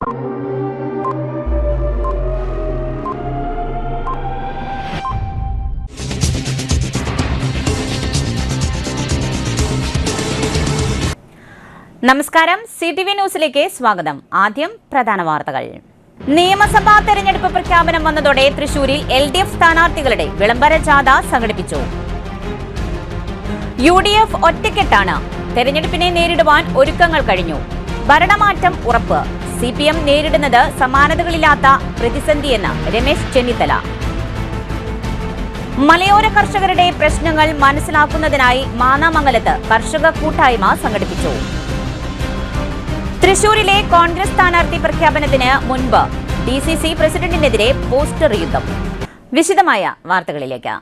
നമസ്കാരം, CTV ന്യൂസിലേക്ക് സ്വാഗതം. ആദ്യം പ്രധാന വാർത്തകൾ. നിയമസഭാ തെരഞ്ഞെടുപ്പ് പ്രഖ്യാപനം വന്നതോടെ തൃശൂരിൽ LDF സ്ഥാനാർത്ഥികളുടെ വിളംബര ജാഥ സംഘടിപ്പിച്ചു. UDF ഒറ്റക്കെട്ടാണ്. തെരഞ്ഞെടുപ്പിനെ നേരിടുവാൻ ഒരുക്കങ്ങൾ കഴിഞ്ഞു. ഭരണമാറ്റം ഉറപ്പ്. CPM നേരിടുന്നത് സമാനതകളില്ലാത്ത പ്രതിസന്ധിയെന്ന് രമേശ് ചെന്നിത്തല. മലയോര കർഷകരുടെ പ്രശ്നങ്ങൾ മനസ്സിലാക്കുന്നതിനായി മാന്നാമംഗലത്ത് കർഷക കൂട്ടായ്മ സംഘടിപ്പിച്ചു. തൃശൂരിലെ കോൺഗ്രസ് സ്ഥാനാർത്ഥി പ്രഖ്യാപനത്തിന് മുൻപ് DCC പ്രസിഡന്റിനെതിരെ പോസ്റ്റർ യുദ്ധം. വിശദമായ വാർത്തകളിലേക്ക്.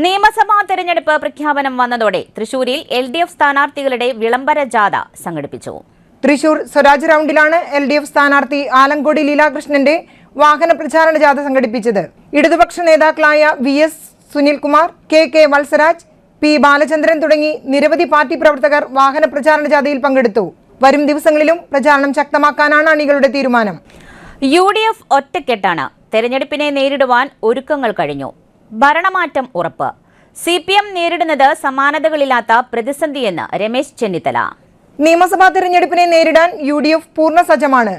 നിയമസഭാ തെരഞ്ഞെടുപ്പ് പ്രഖ്യാപനം വന്നതോടെ തൃശൂരിൽ LDF സ്ഥാനാർത്ഥികളുടെ വിളംബര ജാഥ സംഘടിപ്പിച്ചു. തൃശൂർ സ്വരാജ് റൗണ്ടിലാണ് LDF സ്ഥാനാർത്ഥി ആലങ്കോടി ലീലാകൃഷ്ണന്റെ വാഹന പ്രചാരണ ജാഥ സംഘടിപ്പിച്ചത്. ഇടതുപക്ഷ നേതാക്കളായ VS Sunilkumar, KK Valsaraj, P Balachandran തുടങ്ങി നിരവധി പാർട്ടി പ്രവർത്തകർ വാഹന പ്രചാരണ ജാഥയിൽ പങ്കെടുത്തു. വരും ദിവസങ്ങളിലും പ്രചാരണം ശക്തമാക്കാനാണ് അണികളുടെ തീരുമാനം. UDF ഒറ്റക്കെട്ടാണ്. തെരഞ്ഞെടുപ്പിനെ നേരിടുവാൻ ഒരുക്കങ്ങൾ കഴിഞ്ഞു. ഭരണമാറ്റം ഉറപ്പ്. CPM നേരിടുന്നത് സമാനതകളില്ലാത്ത പ്രതിസന്ധിയെന്ന് രമേശ് ചെന്നിത്തല. നിയമസഭാ തെരഞ്ഞെടുപ്പിനെ നേരിടാൻ UDF പൂർണ്ണ സജ്ജമാണ്.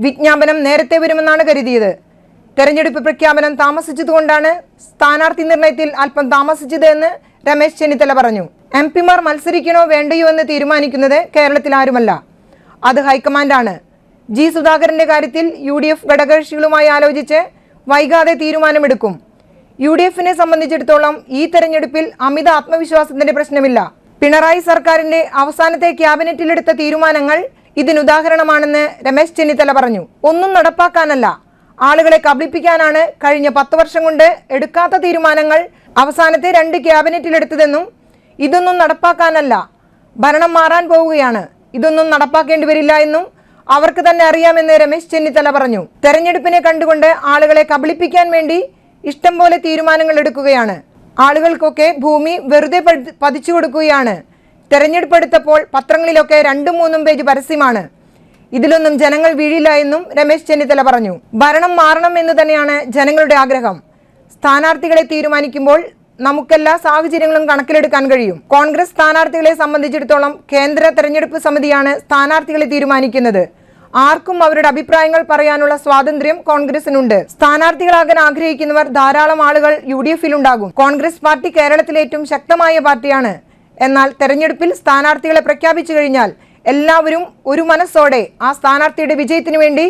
വിജ്ഞാപനം നേരത്തെ വരുമെന്നാണ് കരുതിയത്. തെരഞ്ഞെടുപ്പ് പ്രഖ്യാപനം താമസിച്ചതുകൊണ്ടാണ് സ്ഥാനാർത്ഥി നിർണയത്തിൽ അല്പം താമസിച്ചത് എന്ന് രമേശ് ചെന്നിത്തല പറഞ്ഞു. MP മാർ മത്സരിക്കണോ വേണ്ടയോ എന്ന് തീരുമാനിക്കുന്നത് കേരളത്തിൽ ആരുമല്ല, അത് ഹൈക്കമാൻഡാണ്. G സുധാകരന്റെ കാര്യത്തിൽ UDF ഘടകകക്ഷികളുമായി ആലോചിച്ച് വൈകാതെ തീരുമാനമെടുക്കും. UDFനെ സംബന്ധിച്ചിടത്തോളം ഈ തെരഞ്ഞെടുപ്പിൽ അമിത ആത്മവിശ്വാസത്തിന്റെ പ്രശ്നമില്ല. പിണറായി സർക്കാരിന്റെ അവസാനത്തെ ക്യാബിനറ്റിലെടുത്ത തീരുമാനങ്ങൾ ഇതിനുദാഹരണമാണെന്ന് രമേശ് ചെന്നിത്തല പറഞ്ഞു. ഒന്നും നടപ്പാക്കാനല്ല, ആളുകളെ കബളിപ്പിക്കാനാണ് കഴിഞ്ഞ 10 വർഷം കൊണ്ട് എടുക്കാത്ത തീരുമാനങ്ങൾ അവസാനത്തെ 2 ക്യാബിനറ്റിലെടുത്തതെന്നും ഇതൊന്നും നടപ്പാക്കാനല്ല, ഭരണം മാറാൻ പോവുകയാണ്, ഇതൊന്നും നടപ്പാക്കേണ്ടി വരില്ല എന്നും അവർക്ക് തന്നെ അറിയാമെന്ന് രമേശ് ചെന്നിത്തല പറഞ്ഞു. തെരഞ്ഞെടുപ്പിനെ കണ്ടുകൊണ്ട് ആളുകളെ കബളിപ്പിക്കാൻ വേണ്ടി ഇഷ്ടം പോലെ തീരുമാനങ്ങൾ എടുക്കുകയാണ്. ആളുകൾക്കൊക്കെ ഭൂമി വെറുതെ പതിച്ചു കൊടുക്കുകയാണ്. തെരഞ്ഞെടുപ്പ് എടുത്തപ്പോൾ പത്രങ്ങളിലൊക്കെ 2-3 പേജ് പരസ്യമാണ്. ഇതിലൊന്നും ജനങ്ങൾ വീഴില്ല എന്നും രമേശ് ചെന്നിത്തല പറഞ്ഞു. ഭരണം മാറണം എന്ന് തന്നെയാണ് ജനങ്ങളുടെ ആഗ്രഹം. സ്ഥാനാർത്ഥികളെ തീരുമാനിക്കുമ്പോൾ നമുക്കെല്ലാ സാഹചര്യങ്ങളും കണക്കിലെടുക്കാൻ കഴിയും. കോൺഗ്രസ് സ്ഥാനാർത്ഥികളെ സംബന്ധിച്ചിടത്തോളം കേന്ദ്ര തെരഞ്ഞെടുപ്പ് സമിതിയാണ് സ്ഥാനാർത്ഥികളെ തീരുമാനിക്കുന്നത്. ആർക്കും അവരുടെ അഭിപ്രായങ്ങൾ പറയാനുള്ള സ്വാതന്ത്ര്യം കോൺഗ്രസിനുണ്ട്. സ്ഥാനാർത്ഥികളാകാൻ ആഗ്രഹിക്കുന്നവർ ധാരാളം ആളുകൾ UDFിലുണ്ടാകും. കോൺഗ്രസ് പാർട്ടി കേരളത്തിലെ ഏറ്റവും ശക്തമായ പാർട്ടിയാണ്. എന്നാൽ തെരഞ്ഞെടുപ്പിൽ സ്ഥാനാർത്ഥികളെ പ്രഖ്യാപിച്ചു കഴിഞ്ഞാൽ എല്ലാവരും ഒരു മനസ്സോടെ ആ സ്ഥാനാർത്ഥിയുടെ വിജയത്തിനു വേണ്ടി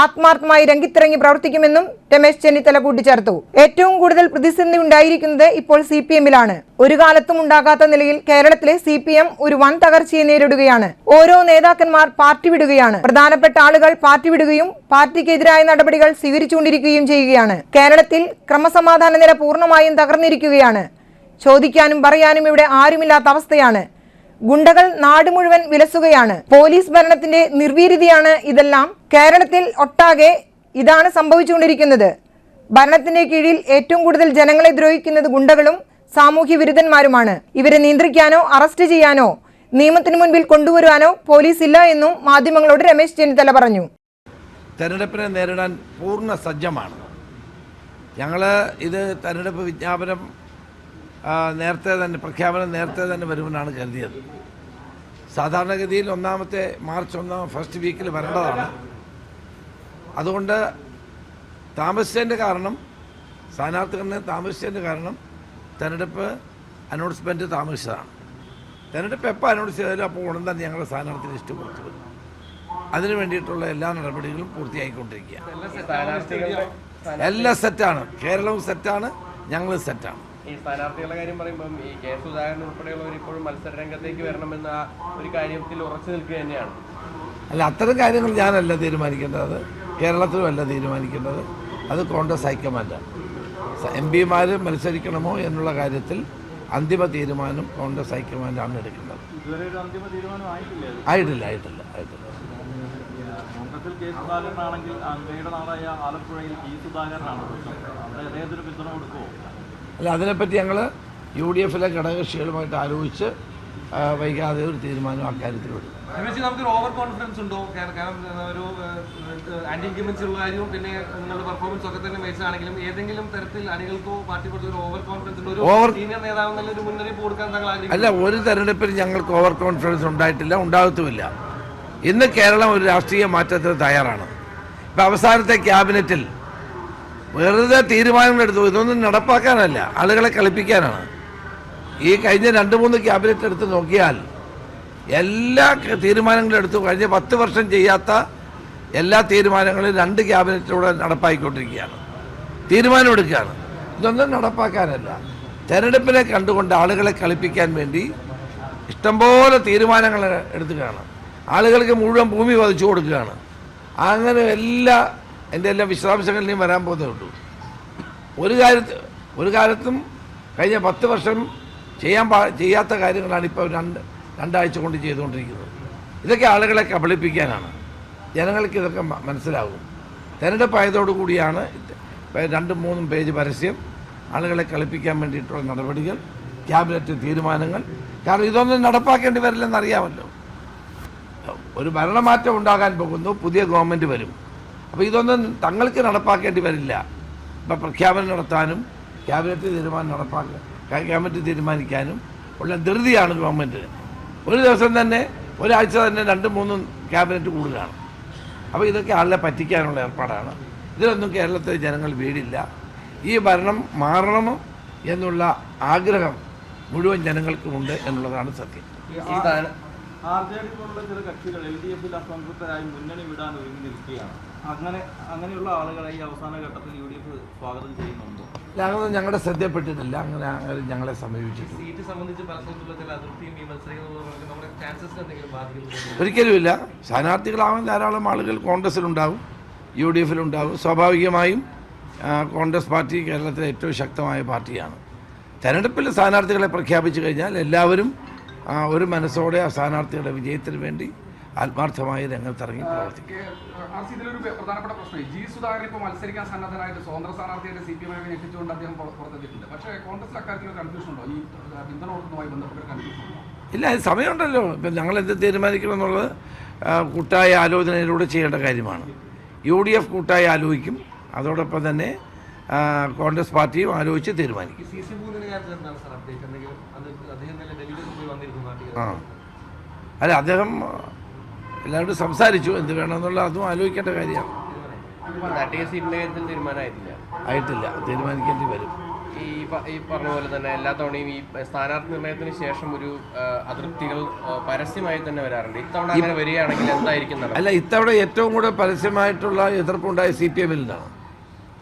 ആത്മാർത്ഥമായി രംഗിത്തിറങ്ങി പ്രവർത്തിക്കുമെന്നും രമേശ് ചെന്നിത്തല കൂട്ടിച്ചേർത്തു. ഏറ്റവും കൂടുതൽ പ്രതിസന്ധി ഉണ്ടായിരിക്കുന്നത് ഇപ്പോൾ CPMലാണ്. ഒരു കാലത്തും ഉണ്ടാകാത്ത നിലയിൽ കേരളത്തിലെ CPM ഒരു വൻ തകർച്ചയെ നേരിടുകയാണ്. ഓരോ നേതാക്കന്മാർ പാർട്ടി വിടുകയാണ്. പ്രധാനപ്പെട്ട ആളുകൾ പാർട്ടി വിടുകയും പാർട്ടിക്കെതിരായ നടപടികൾ സ്വീകരിച്ചുകൊണ്ടിരിക്കുകയും ചെയ്യുകയാണ്. കേരളത്തിൽ ക്രമസമാധാന നില പൂർണ്ണമായും തകർന്നിരിക്കുകയാണ്. ചോദിക്കാനും പറയാനും ഇവിടെ ആരുമില്ലാത്ത അവസ്ഥയാണ്. ഗുണ്ടകൾ നാട് മുഴുവൻ വിലസുകയാണ്. പോലീസ് ഭരണത്തിന്റെ നിർവീര്യതയാണ് ഇതെല്ലാം. കേരളത്തിൽ ഒട്ടാകെ ഇതാണ് സംഭവിച്ചുകൊണ്ടിരിക്കുന്നത്. ഭരണത്തിന്റെ കീഴിൽ ഏറ്റവും കൂടുതൽ ജനങ്ങളെ ദ്രോഹിക്കുന്നത് ഗുണ്ടകളും സാമൂഹ്യ വിരുദ്ധന്മാരുമാണ്. ഇവരെ നിയന്ത്രിക്കാനോ അറസ്റ്റ് ചെയ്യാനോ നിയമത്തിന് മുൻപിൽ കൊണ്ടുവരുവാനോ പോലീസ് ഇല്ല എന്നും മാധ്യമങ്ങളോട് രമേശ് ചെന്നിത്തല പറഞ്ഞു. തെരഞ്ഞെടുപ്പിനെ നേരിടാൻ പൂർണ്ണ സജ്ജമാണ്. ഞങ്ങൾ ഇത് തെരഞ്ഞെടുപ്പ് വിജ്ഞാപനം പ്രഖ്യാപനം നേരത്തെ തന്നെ വരുമെന്നാണ് കരുതിയത്. സാധാരണഗതിയിൽ മാർച്ച് 1 ഫസ്റ്റ് വീക്കിൽ വരേണ്ടതാണ്. അതുകൊണ്ട് താമസിച്ചതിൻ്റെ കാരണം, സ്ഥാനാർത്ഥികളെ താമസിച്ചതിൻ്റെ കാരണം തെരഞ്ഞെടുപ്പ് അനൗൺസ്മെൻറ്റ് താമസിച്ചതാണ്. തെരഞ്ഞെടുപ്പ് എപ്പോൾ അനൗൺസ് ചെയ്താലും അപ്പോൾ ഉടൻ തന്നെ ഞങ്ങളുടെ സ്ഥാനാർത്ഥി ലിസ്റ്റ് പുറത്തു വരും. അതിനു വേണ്ടിയിട്ടുള്ള എല്ലാ നടപടികളും പൂർത്തിയായിക്കൊണ്ടിരിക്കുകയാണ്. എല്ലാം സെറ്റാണ്. കേരളവും സെറ്റാണ്, ഞങ്ങളും സെറ്റാണ്. ഈ സ്ഥാനാർത്ഥികളുടെ കാര്യം പറയുമ്പം ഈ K സുധാകരൻ ഉൾപ്പെടെയുള്ളവർ ഇപ്പോഴും മത്സര രംഗത്തേക്ക് വരണമെന്ന ഒരു കാര്യത്തിൽ ഉറച്ചു നിൽക്കുക തന്നെയാണ്. അല്ല, അത്തരം കാര്യങ്ങൾ ഞാനല്ല തീരുമാനിക്കേണ്ടത്, കേരളത്തിലുമല്ല തീരുമാനിക്കേണ്ടത്, അത് കോൺഗ്രസ് ഹൈക്കമാൻഡാണ്. MP മാർ മത്സരിക്കണമോ എന്നുള്ള കാര്യത്തിൽ അന്തിമ തീരുമാനം കോൺഗ്രസ് ഹൈക്കമാൻഡാണ് എടുക്കുന്നത്. ആയിട്ടില്ല. കോൺഗ്രസിൽ K സുധാകരനാണെങ്കിൽ അങ്ങയുടെ നാടായ ആലപ്പുഴയിൽ E സുധാകരനാണ്. അദ്ദേഹത്തിന് പിന്തുണ കൊടുക്കുമോ? അല്ല, അതിനെപ്പറ്റി ഞങ്ങൾ UDFിലെ ഘടകകക്ഷികളുമായിട്ട് ആലോചിച്ച് വൈകാതെ ഒരു തീരുമാനം അക്കാര്യത്തിൽ വരും. നമുക്കൊരു ഓവർ കോൺഫിഡൻസ് ഉണ്ടോ? കാരണം ഒരു ആന്റി ഇൻക്രിമെന്റ്സ് ഉള്ള കാര്യവും പിന്നെ നിങ്ങളുടെ പെർഫോമൻസ് ഒക്കെ തന്നെ മികച്ചതാണെങ്കിലും ഏതെങ്കിലും തരത്തിൽ അണികൾക്കോ പാർട്ടി ഒരു ഓവർ കോൺഫിഡൻസ് ഉണ്ടോ? ഒരു സീനിയർ നേതാവ് നല്ലൊരു മുന്നറിയിപ്പ് കൊടുക്കാൻ താങ്കൾ ആഗ്രഹിക്കുന്നു? അല്ല, ഒരു തെരഞ്ഞെടുപ്പിൽ ഞങ്ങൾക്ക് ഓവർ കോൺഫിഡൻസ് ഉണ്ടായിട്ടില്ല, ഉണ്ടാകത്തുമില്ല. ഇന്ന് കേരളം ഒരു രാഷ്ട്രീയ മാറ്റത്തിന് തയ്യാറാണ്. ഇപ്പം അവസാനത്തെ ക്യാബിനറ്റിൽ വെറുതെ തീരുമാനങ്ങളെടുത്തു. ഇതൊന്നും നടപ്പാക്കാനല്ല, ആളുകളെ കളിപ്പിക്കാനാണ്. ഈ കഴിഞ്ഞ 2-3 ക്യാബിനറ്റ് എടുത്ത് നോക്കിയാൽ എല്ലാ തീരുമാനങ്ങളും എടുത്തു. കഴിഞ്ഞ 10 വർഷം ചെയ്യാത്ത എല്ലാ തീരുമാനങ്ങളും 2 ക്യാബിനറ്റിലൂടെ നടപ്പാക്കിക്കൊണ്ടിരിക്കുകയാണ്, തീരുമാനമെടുക്കുകയാണ്. ഇതൊന്നും നടപ്പാക്കാനല്ല, തെരഞ്ഞെടുപ്പിനെ കണ്ടുകൊണ്ട് ആളുകളെ കളിപ്പിക്കാൻ വേണ്ടി ഇഷ്ടംപോലെ തീരുമാനങ്ങൾ എടുക്കുകയാണ്. ആളുകൾക്ക് മുഴുവൻ ഭൂമി വധിച്ചു കൊടുക്കുകയാണ്. അങ്ങനെ എൻ്റെ എല്ലാ വിശദാംശങ്ങളിലും വരാൻ പോകുന്നുള്ളൂ. ഒരു കാലത്തും കഴിഞ്ഞ 10 വർഷം ചെയ്യാത്ത കാര്യങ്ങളാണ് ഇപ്പോൾ രണ്ടാഴ്ച കൊണ്ട് ചെയ്തുകൊണ്ടിരിക്കുന്നത്. ഇതൊക്കെ ആളുകളെ കബളിപ്പിക്കാനാണ്. ജനങ്ങൾക്ക് ഇതൊക്കെ മനസ്സിലാകും. തെരഞ്ഞെടുപ്പായതോടുകൂടിയാണ് 2-3 പേജ് പരസ്യം, ആളുകളെ കളിപ്പിക്കാൻ വേണ്ടിയിട്ടുള്ള നടപടികൾ, ക്യാബിനറ്റ് തീരുമാനങ്ങൾ. കാരണം ഇതൊന്നും നടപ്പാക്കേണ്ടി വരില്ലെന്നറിയാമല്ലോ. ഒരു ഭരണമാറ്റം ഉണ്ടാകാൻ പോകുന്നു, പുതിയ ഗവൺമെൻറ് വരും. അപ്പോൾ ഇതൊന്നും തങ്ങൾക്ക് നടപ്പാക്കേണ്ടി വരില്ല. ഇപ്പം പ്രഖ്യാപനം നടത്താനും ക്യാബിനറ്റ് തീരുമാനിക്കാനും ഉള്ള ധൃതിയാണ് ഗവൺമെൻറ്. ഒരു ദിവസം തന്നെ, ഒരാഴ്ച തന്നെ 2-3 ക്യാബിനറ്റ് കൂടുകയാണ്. അപ്പോൾ ഇതൊക്കെ ആളെ പറ്റിക്കാനുള്ള ഏർപ്പാടാണ്. ഇതിലൊന്നും കേരളത്തിലെ ജനങ്ങൾ വീടില്ല. ഈ ഭരണം മാറണം എന്നുള്ള ആഗ്രഹം മുഴുവൻ ജനങ്ങൾക്കുമുണ്ട് എന്നുള്ളതാണ് സത്യം. RJD പോലുള്ള ചില കക്ഷികൾ LDF-ൽ അസംതൃപ്തരായി മുന്നണി വിടാൻ ഒരുങ്ങി നിൽക്കുകയാണ്. അങ്ങനെയുള്ള ആളുകളെ ഈ അവസാന ഘട്ടത്തിൽ UDF സ്വാഗതം ചെയ്യുന്നുണ്ടോ? അതൊന്നും ഞങ്ങളുടെ ശ്രദ്ധയപ്പെട്ടിട്ടില്ല. അങ്ങനെ ഞങ്ങളെ സമീപിച്ചിട്ടില്ല. സീറ്റ് സംബന്ധിച്ച് പലതരത്തിലുള്ള ചില അതിർത്തിയും ഈ മത്സരിക്കുന്നത് നമ്മുടെ ചാൻസസിന് എന്തെങ്കിലും ബാധിക്കുന്നു? ഒരിക്കലുമില്ല. സ്ഥാനാർത്ഥികളാവാൻ ധാരാളം ആളുകൾ കോൺഗ്രസിലുണ്ടാവും, UDF-ലുണ്ടാവും. സ്വാഭാവികമായും കോൺഗ്രസ് പാർട്ടി കേരളത്തിലെ ഏറ്റവും ശക്തമായ പാർട്ടിയാണ്. തെരഞ്ഞെടുപ്പിൽ സ്ഥാനാർത്ഥികളെ പ്രഖ്യാപിച്ചു കഴിഞ്ഞാൽ എല്ലാവരും ഒരു മനസ്സോടെ ആ സ്ഥാനാർത്ഥികളുടെ വിജയത്തിന് വേണ്ടി ആത്മാർത്ഥമായി രംഗത്തിറങ്ങി പ്രവർത്തിക്കും. ഇതിലൊരു പ്രധാനപ്പെട്ട പ്രശ്നം, ജി സുധാകരൻ ഇപ്പോൾ മത്സരിക്കാൻ സന്നദ്ധനായിട്ട് സ്വതന്ത്ര സ്ഥാനാർത്ഥിയായിട്ട് CPM ഞെട്ടിച്ചുകൊണ്ട് അദ്ദേഹം പുറത്തെത്തിയിട്ടുണ്ട്. പക്ഷേ കോൺഗ്രസ് അക്കാര്യത്തിൽ കൺഫ്യൂഷൻ ഉണ്ടോ? ഈ പിന്തുണ കൊടുക്കുന്നതുമായി ബന്ധപ്പെട്ട കൺഫ്യൂഷൻ ഉണ്ടോ? ഇല്ല, അത് സമയമുണ്ടല്ലോ. ഇപ്പം ഞങ്ങൾ എന്ത് തീരുമാനിക്കണം എന്നുള്ളത് കൂട്ടായ ആലോചനയിലൂടെ ചെയ്യേണ്ട കാര്യമാണ്. UDF കൂട്ടായി ആലോചിക്കും, അതോടൊപ്പം തന്നെ കോൺഗ്രസ് പാർട്ടിയും ആലോചിച്ച് തീരുമാനിക്കും. അല്ല, അദ്ദേഹം എല്ലാവരോടും സംസാരിച്ചു, എന്ത് വേണമെന്നുള്ള അതും ആലോചിക്കേണ്ട കാര്യമാണ്. ആയിട്ടില്ല, തീരുമാനിക്കേണ്ടി വരും. ഈ പറഞ്ഞ പോലെ തന്നെ എല്ലാ തവണയും ഈ സ്ഥാനാർത്ഥി നിർണയത്തിന് ശേഷം ഒരു അതൃപ്തികൾ പരസ്യമായി തന്നെ വരാറുണ്ട്. ഇത്തവണ അങ്ങനെ വരികയാണെങ്കിൽ എന്തായിരിക്കും? അല്ല, ഇത്തവണ ഏറ്റവും കൂടുതൽ പരസ്യമായിട്ടുള്ള എതിർപ്പുണ്ടായ CPM-ൽ നിന്നാണ്.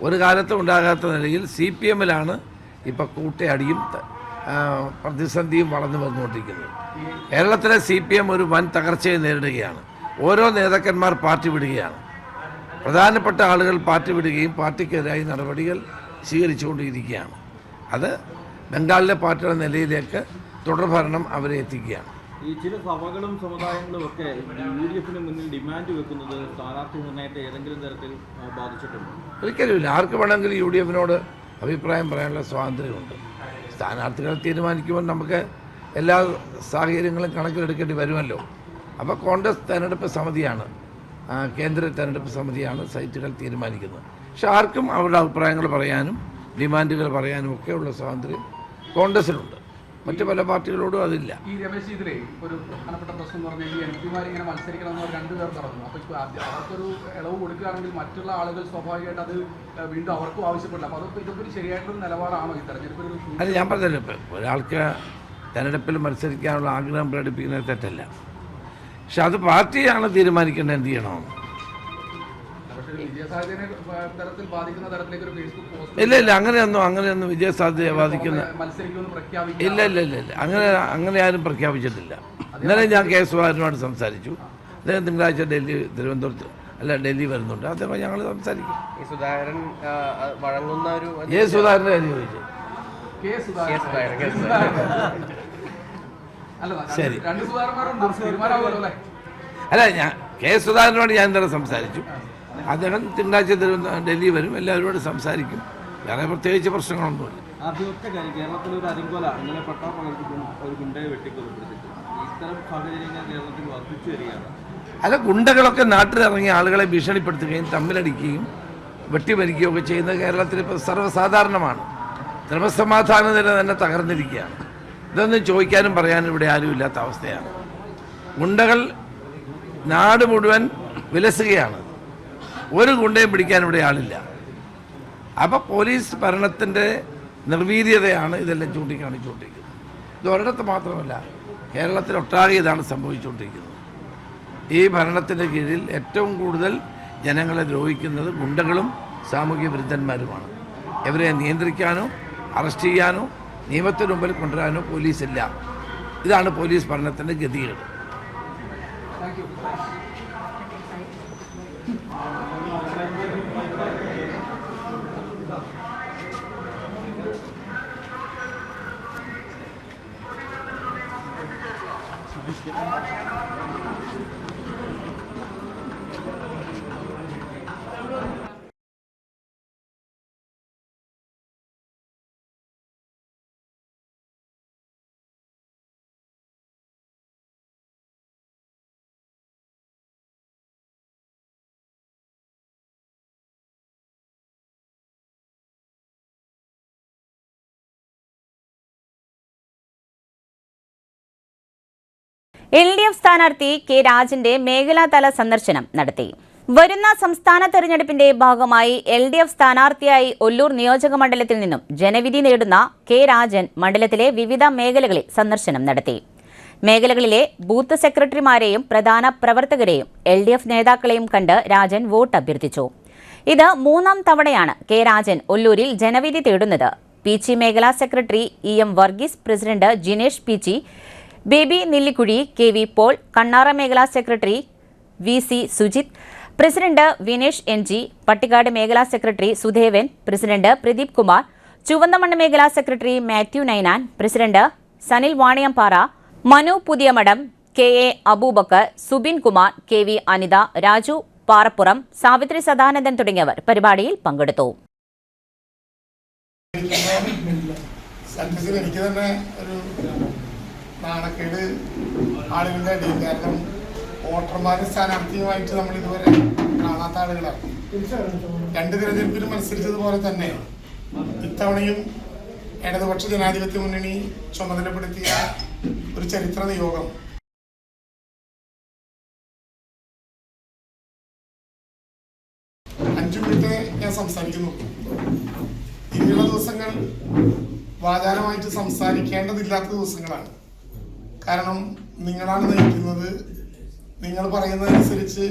ഒരു കാലത്തും ഉണ്ടാകാത്ത നിലയിൽ CPM-ലാണ് ഇപ്പോൾ കൂട്ടയടിയും പ്രതിസന്ധിയും വളർന്നു വന്നുകൊണ്ടിരിക്കുന്നത്. കേരളത്തിലെ CPM ഒരു വൻ തകർച്ചയെ നേരിടുകയാണ്. ഓരോ നേതാക്കന്മാർ പാർട്ടി വിടുകയാണ്. പ്രധാനപ്പെട്ട ആളുകൾ പാർട്ടി വിടുകയും പാർട്ടിക്കെതിരായി നടപടികൾ സ്വീകരിച്ചുകൊണ്ടിരിക്കുകയാണ്. അത് ബംഗാളിലെ പാർട്ടിയുടെ നിലയിലേക്ക് തുടർഭരണം അവരെ എത്തിക്കുകയാണ്. ഈ ചില സഭകളും സമുദായങ്ങളും ഒക്കെ UDF-ന് മുന്നിൽ ഡിമാൻഡ് വെക്കുന്നത് സ്ഥാനാർത്ഥി നിർണയത്തെ ഏതെങ്കിലും തരത്തിൽ ബാധിച്ചിട്ടുണ്ടോ? ഒരിക്കലുമില്ല. ആർക്ക് വേണമെങ്കിലും UDF-നോട് അഭിപ്രായം പറയാനുള്ള സ്വാതന്ത്ര്യമുണ്ട്. സ്ഥാനാർത്ഥികളെ തീരുമാനിക്കുമ്പോൾ നമുക്ക് എല്ലാ സാഹചര്യങ്ങളും കണക്കിലെടുക്കേണ്ടി വരുമല്ലോ. അപ്പോൾ കോൺഗ്രസ് തെരഞ്ഞെടുപ്പ് സമിതിയാണ്, കേന്ദ്ര തെരഞ്ഞെടുപ്പ് സമിതിയാണ് സൈറ്റുകൾ തീരുമാനിക്കുന്നത്. പക്ഷെ ആർക്കും അവരുടെ അഭിപ്രായങ്ങൾ പറയാനും ഡിമാൻഡുകൾ പറയാനും ഒക്കെയുള്ള സ്വാതന്ത്ര്യം കോൺഗ്രസിലുണ്ട്. മറ്റു പല പാർട്ടികളോടും അതില്ല. ഈ രമേശ്, ഇതിലെ ഒരു പ്രധാനപ്പെട്ട പ്രശ്നം എന്ന് പറഞ്ഞാൽ ഈ MP-മാർ ഇങ്ങനെ മത്സരിക്കണം എന്ന് 2 പേർ പറഞ്ഞു. അപ്പോൾ ഇപ്പോൾ അവർക്കൊരു ഇളവ് കൊടുക്കുകയാണെങ്കിൽ മറ്റുള്ള ആളുകൾ സ്വാഭാവികമായിട്ട് അത് വീണ്ടും അവർക്കും ആവശ്യപ്പെടില്ല. അപ്പോൾ അതൊക്കെ ഇതൊക്കെ ഒരു ശരിയായിട്ടുള്ള നിലപാടാണോ ഈ തെരഞ്ഞെടുപ്പിൽ? അല്ല, ഞാൻ പറഞ്ഞല്ലോ, ഇപ്പോൾ ഒരാൾക്ക് തെരഞ്ഞെടുപ്പിൽ മത്സരിക്കാനുള്ള ആഗ്രഹം പ്രകടിപ്പിക്കുന്നത് തെറ്റല്ല. പക്ഷെ അത് പാർട്ടിയാണ് തീരുമാനിക്കേണ്ടത് എന്ത് ചെയ്യണമെന്ന്. ഇല്ല, അങ്ങനെയൊന്നും വിജയസാധ്യതയെ ബാധിക്കുന്ന ഇല്ല. അങ്ങനെ ആരും പ്രഖ്യാപിച്ചിട്ടില്ല. ഇന്നലെ ഞാൻ K. സുധാകരനുമായിട്ട് സംസാരിച്ചു. അദ്ദേഹം തിങ്കളാഴ്ച ഡൽഹി വരുന്നുണ്ട്. അദ്ദേഹം ഞങ്ങൾ സംസാരിക്കും. സുധാകരൻ്റെ കാര്യം ചോദിച്ചു. ശരി. അല്ല, K. സുധാകരനോട് ഞാൻ ഇന്നലെ സംസാരിച്ചു. അദ്ദേഹം തിങ്കളാഴ്ച ഡൽഹി വരും, എല്ലാവരോടും സംസാരിക്കും. വേറെ പ്രത്യേകിച്ച് പ്രശ്നങ്ങളൊന്നുമില്ല. കേരളത്തിലൊരു അരിങ്കോല ഇങ്ങനെ പട്ടാ പകർത്തിക്കും ഒരു ഗുണ്ടയെ വെട്ടിക്കൊലപ്പെടുത്തിട്ട് ഇത്തരം സാഹചര്യങ്ങൾ കേരളത്തിൽ വർദ്ധിച്ചു വരികയാണ്. അല്ല, ഗുണ്ടകളൊക്കെ നാട്ടിലിറങ്ങിയ ആളുകളെ ഭീഷണിപ്പെടുത്തുകയും തമ്മിലടിക്കുകയും വെട്ടിമരിക്കുകയും ഒക്കെ ചെയ്യുന്നത് കേരളത്തിൽ ഇപ്പോൾ സർവ്വസാധാരണമാണ്. ക്രമസമാധാന നില തന്നെ തകർന്നിരിക്കുകയാണ്. ഇതൊന്നും ചോദിക്കാനും പറയാനും ഇവിടെ ആരും ഇല്ലാത്ത അവസ്ഥയാണ്. ഗുണ്ടകൾ നാട് മുഴുവൻ വിലസുകയാണ്. ഒരു ഗുണ്ടയും പിടിക്കാൻ ഇവിടെ ആളില്ല. അപ്പോൾ പോലീസ് ഭരണത്തിൻ്റെ നിർവീര്യതയാണ് ഇതെല്ലാം ചൂണ്ടിക്കാണിച്ചുകൊണ്ടിരിക്കുന്നത്. ഇത് ഒരിടത്ത് മാത്രമല്ല, കേരളത്തിലൊട്ടാകെ ഇതാണ് സംഭവിച്ചുകൊണ്ടിരിക്കുന്നത്. ഈ ഭരണത്തിൻ്റെ കീഴിൽ ഏറ്റവും കൂടുതൽ ജനങ്ങളെ ദ്രോഹിക്കുന്നത് ഗുണ്ടകളും സാമൂഹ്യ വിരുദ്ധന്മാരുമാണ്. ഇവരെ നിയന്ത്രിക്കാനോ അറസ്റ്റ് ചെയ്യാനോ നിയമത്തിന് മുമ്പിൽ കൊണ്ടുവരാനോ പോലീസില്ല. ഇതാണ് പോലീസ് ഭരണത്തിൻ്റെ ഗതികേട്. LDF സ്ഥാനാർത്ഥി കെ രാജന്റെ മേഖലാതല സന്ദർശനം നടത്തി. വരുന്ന സംസ്ഥാന തെരഞ്ഞെടുപ്പിന്റെ ഭാഗമായി LDF സ്ഥാനാർത്ഥിയായി ഒല്ലൂർ നിയോജക മണ്ഡലത്തിൽ നിന്നും ജനവിധി നേടുന്ന കെ രാജൻ മണ്ഡലത്തിലെ വിവിധ മേഖലകളിൽ സന്ദർശനം നടത്തി. മേഖലകളിലെ ബൂത്ത് സെക്രട്ടറിമാരെയും പ്രധാന പ്രവർത്തകരെയും LDF നേതാക്കളെയും കണ്ട് രാജൻ വോട്ട് അഭ്യർത്ഥിച്ചു. ഇത് 3ാം തവണയാണ് കെ രാജൻ ഒല്ലൂരിൽ ജനവിധി തേടുന്നത്. പീച്ചി മേഖലാ secretary EM Varghese, president Jinesh Peechi, Baby Nellikkuzhi, KV Paul, Kannara മേഖലാ secretary VC Sujith, president Vinesh NG, Pattikkad മേഖലാ സെക്രട്ടറി സുധേവൻ, പ്രസിഡന്റ് പ്രദീപ് കുമാർ, ചുവന്തമണ്ണ് മേഖലാ secretary Mathew Ninan, president Sanil Vaniyampara, Manu Puthiyamadam, KA Aboobacker, Subin Kumar, KV Anitha, Raju Parappuram, Savithri Sadanandan തുടങ്ങിയവർ പരിപാടിയിൽ പങ്കെടുത്തു. എനിക്ക് തന്നെ ഒരു നാണക്കേട് ആളുകളുടെ ഇടയിൽ. കാരണം വോട്ടർമാരും സ്ഥാനാർത്ഥിയുമായിട്ട് നമ്മൾ ഇതുവരെ കാണാത്ത ആളുകളാണ്. 2 തിരഞ്ഞെടുപ്പിലും മത്സരിച്ചതുപോലെ തന്നെ ഇത്തവണയും ഇടതുപക്ഷ ജനാധിപത്യ മുന്നണി ചുമതലപ്പെടുത്തിയ ഒരു ചരിത്ര നിയോഗം അഞ്ചു മിനിറ്റ് ഞാൻ സംസാരിക്കുന്നു. ഇനിയുള്ള ദിവസങ്ങൾ വാചാലമായിട്ട് സംസാരിക്കേണ്ടതില്ലാത്ത ദിവസങ്ങളാണ്. കാരണം നിങ്ങളാണ് നയിക്കുന്നത്. നിങ്ങൾ പറയുന്നതനുസരിച്ച്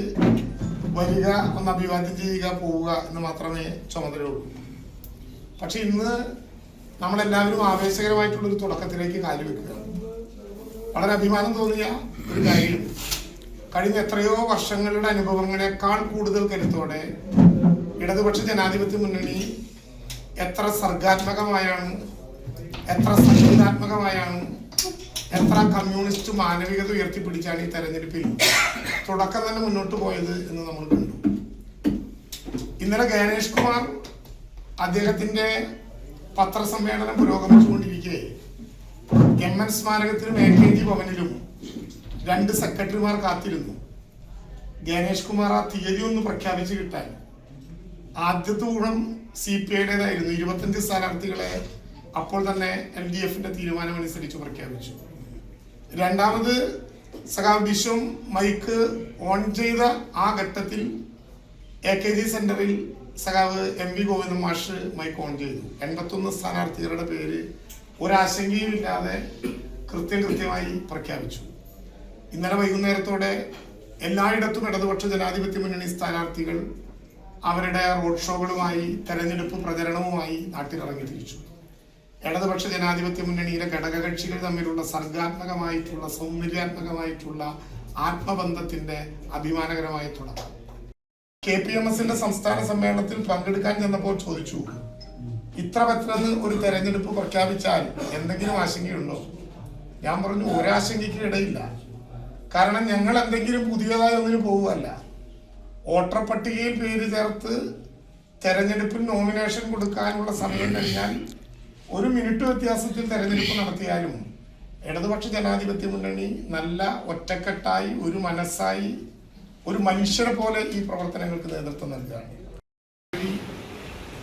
വരിക, ഒന്ന് അഭിവാദ്യം ചെയ്യുക, പോവുക എന്ന് മാത്രമേ ചുമതലയുള്ളൂ. പക്ഷെ ഇന്ന് നമ്മളെല്ലാവരും ആവേശകരമായിട്ടുള്ളൊരു തുടക്കത്തിലേക്ക് കാലുവെക്കുക. വളരെ അഭിമാനം തോന്നിയ ഒരു കാര്യം, കഴിഞ്ഞ എത്രയോ വർഷങ്ങളുടെ അനുഭവങ്ങളെക്കാൾ കൂടുതൽ കരുത്തോടെ ഇടതുപക്ഷ ജനാധിപത്യ മുന്നണി എത്ര സർഗാത്മകമായാണ്, എത്ര സംഗീതാത്മകമായാണ്, എത്ര കമ്മ്യൂണിസ്റ്റ് മാനവികത ഉയർത്തിപ്പിടിച്ചാണ് ഈ തെരഞ്ഞെടുപ്പിൽ തുടക്കം തന്നെ മുന്നോട്ട് പോയത് എന്ന് നമ്മൾ കണ്ടു. ഇന്നലെ ഗണേഷ് കുമാർ അദ്ദേഹത്തിന്റെ പത്രസമ്മേളനം പുരോഗമിച്ചുകൊണ്ടിരിക്കെ MN സ്മാരകത്തിലും AKG ഭവനിലും 2 സെക്രട്ടറിമാർ കാത്തിരുന്നു. ഗണേഷ് കുമാർ ആ തീയതി ഒന്ന് പ്രഖ്യാപിച്ചു കിട്ടാൻ. ആദ്യത്തെ ഊഴം CPI-യുടേതായിരുന്നു. 25 സ്ഥാനാർത്ഥികളെ അപ്പോൾ തന്നെ LDF-ന്റെ തീരുമാനമനുസരിച്ച് പ്രഖ്യാപിച്ചു. രണ്ടാമത് സഖാവ് ബിശ്വം മൈക്ക് ഓൺ ചെയ്ത ആ ഘട്ടത്തിൽ AKG സെന്ററിൽ സഖാവ് MV ഗോവിന്ദൻ മാഷ് മൈക്ക് ഓൺ ചെയ്തു. 81 സ്ഥാനാർത്ഥികളുടെ പേര് ഒരാശങ്കയും ഇല്ലാതെ കൃത്യമായി പ്രഖ്യാപിച്ചു. ഇന്നലെ വൈകുന്നേരത്തോടെ എല്ലായിടത്തും ഇടതുപക്ഷ ജനാധിപത്യ മുന്നണി സ്ഥാനാർത്ഥികൾ അവരുടെ റോഡ് ഷോകളുമായി തെരഞ്ഞെടുപ്പ് പ്രചരണവുമായി നാട്ടിലിറങ്ങി തിരിച്ചു. ഇടതുപക്ഷ ജനാധിപത്യ മുന്നണിയിലെ ഘടകകക്ഷികൾ തമ്മിലുള്ള സർഗാത്മകമായിട്ടുള്ള, സൗന്ദര്യാത്മകമായിട്ടുള്ള ആത്മബന്ധത്തിന്റെ അഭിമാനകരമായ തുടക്കം. KPMSന്റെ സംസ്ഥാന സമ്മേളനത്തിൽ പങ്കെടുക്കാൻ ചെന്നപ്പോൾ ചോദിച്ചു, ഇത്ര പെട്ടെന്ന് ഒരു തെരഞ്ഞെടുപ്പ് പ്രഖ്യാപിച്ചാൽ എന്തെങ്കിലും ആശങ്കയുണ്ടോ? ഞാൻ പറഞ്ഞു, ഒരാശങ്കയ്ക്ക് ഇടയില്ല. കാരണം ഞങ്ങൾ എന്തെങ്കിലും പുതിയതായി ഒന്നിന് പോവുകയല്ല. വോട്ടർ പട്ടികയിൽ പേര് ചേർത്ത് തെരഞ്ഞെടുപ്പിൽ നോമിനേഷൻ കൊടുക്കാനുള്ള സമയം കഴിഞ്ഞാൽ 1 മിനിറ്റ് വ്യത്യാസത്തിൽ തെരഞ്ഞെടുപ്പ് നടത്തിയാലും ഇടതുപക്ഷ ജനാധിപത്യ മുന്നണി നല്ല ഒറ്റക്കെട്ടായി ഒരു മനസ്സായി ഒരു മനുഷ്യരെ പോലെ ഈ പ്രവർത്തനങ്ങൾക്ക് നേതൃത്വം നൽകുകയാണ്.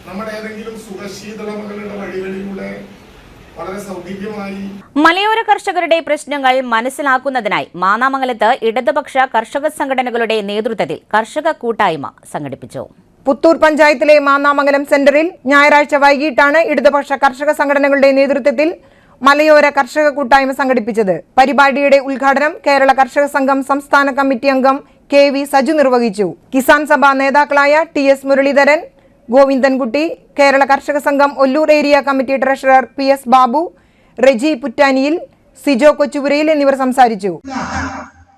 നമ്മുടെ ഏതെങ്കിലും സുഖശീതളമകളുടെ വഴികളിലൂടെ വളരെ സൗകര്യമായി മലയോര കർഷകരുടെ പ്രശ്നങ്ങൾ മനസ്സിലാക്കുന്നതിനായി മാന്നാമംഗലത്ത് ഇടതുപക്ഷ കർഷക സംഘടനകളുടെ നേതൃത്വത്തിൽ കർഷക കൂട്ടായ്മ സംഘടിപ്പിച്ചു. പുത്തൂർ പഞ്ചായത്തിലെ മാന്നാമംഗലം സെന്ററിൽ ഞായറാഴ്ച വൈകിട്ടാണ് ഇടതുപക്ഷ കർഷക സംഘടനകളുടെ നേതൃത്വത്തിൽ മലയോര കർഷക കൂട്ടായ്മ സംഘടിപ്പിച്ചത്. പരിപാടിയുടെ ഉദ്ഘാടനം കേരള കർഷക സംഘം സംസ്ഥാന കമ്മിറ്റി അംഗം KV സജു നിർവഹിച്ചു. കിസാൻ സഭ നേതാക്കളായ TS മുരളീധരൻ, ഗോവിന്ദൻകുട്ടി, കേരള കർഷക സംഘം Ollur area committee treasurer PS Babu, Reji പുറ്റാനിയിൽ, സിജോ കൊച്ചുപുരയിൽ എന്നിവർ സംസാരിച്ചു.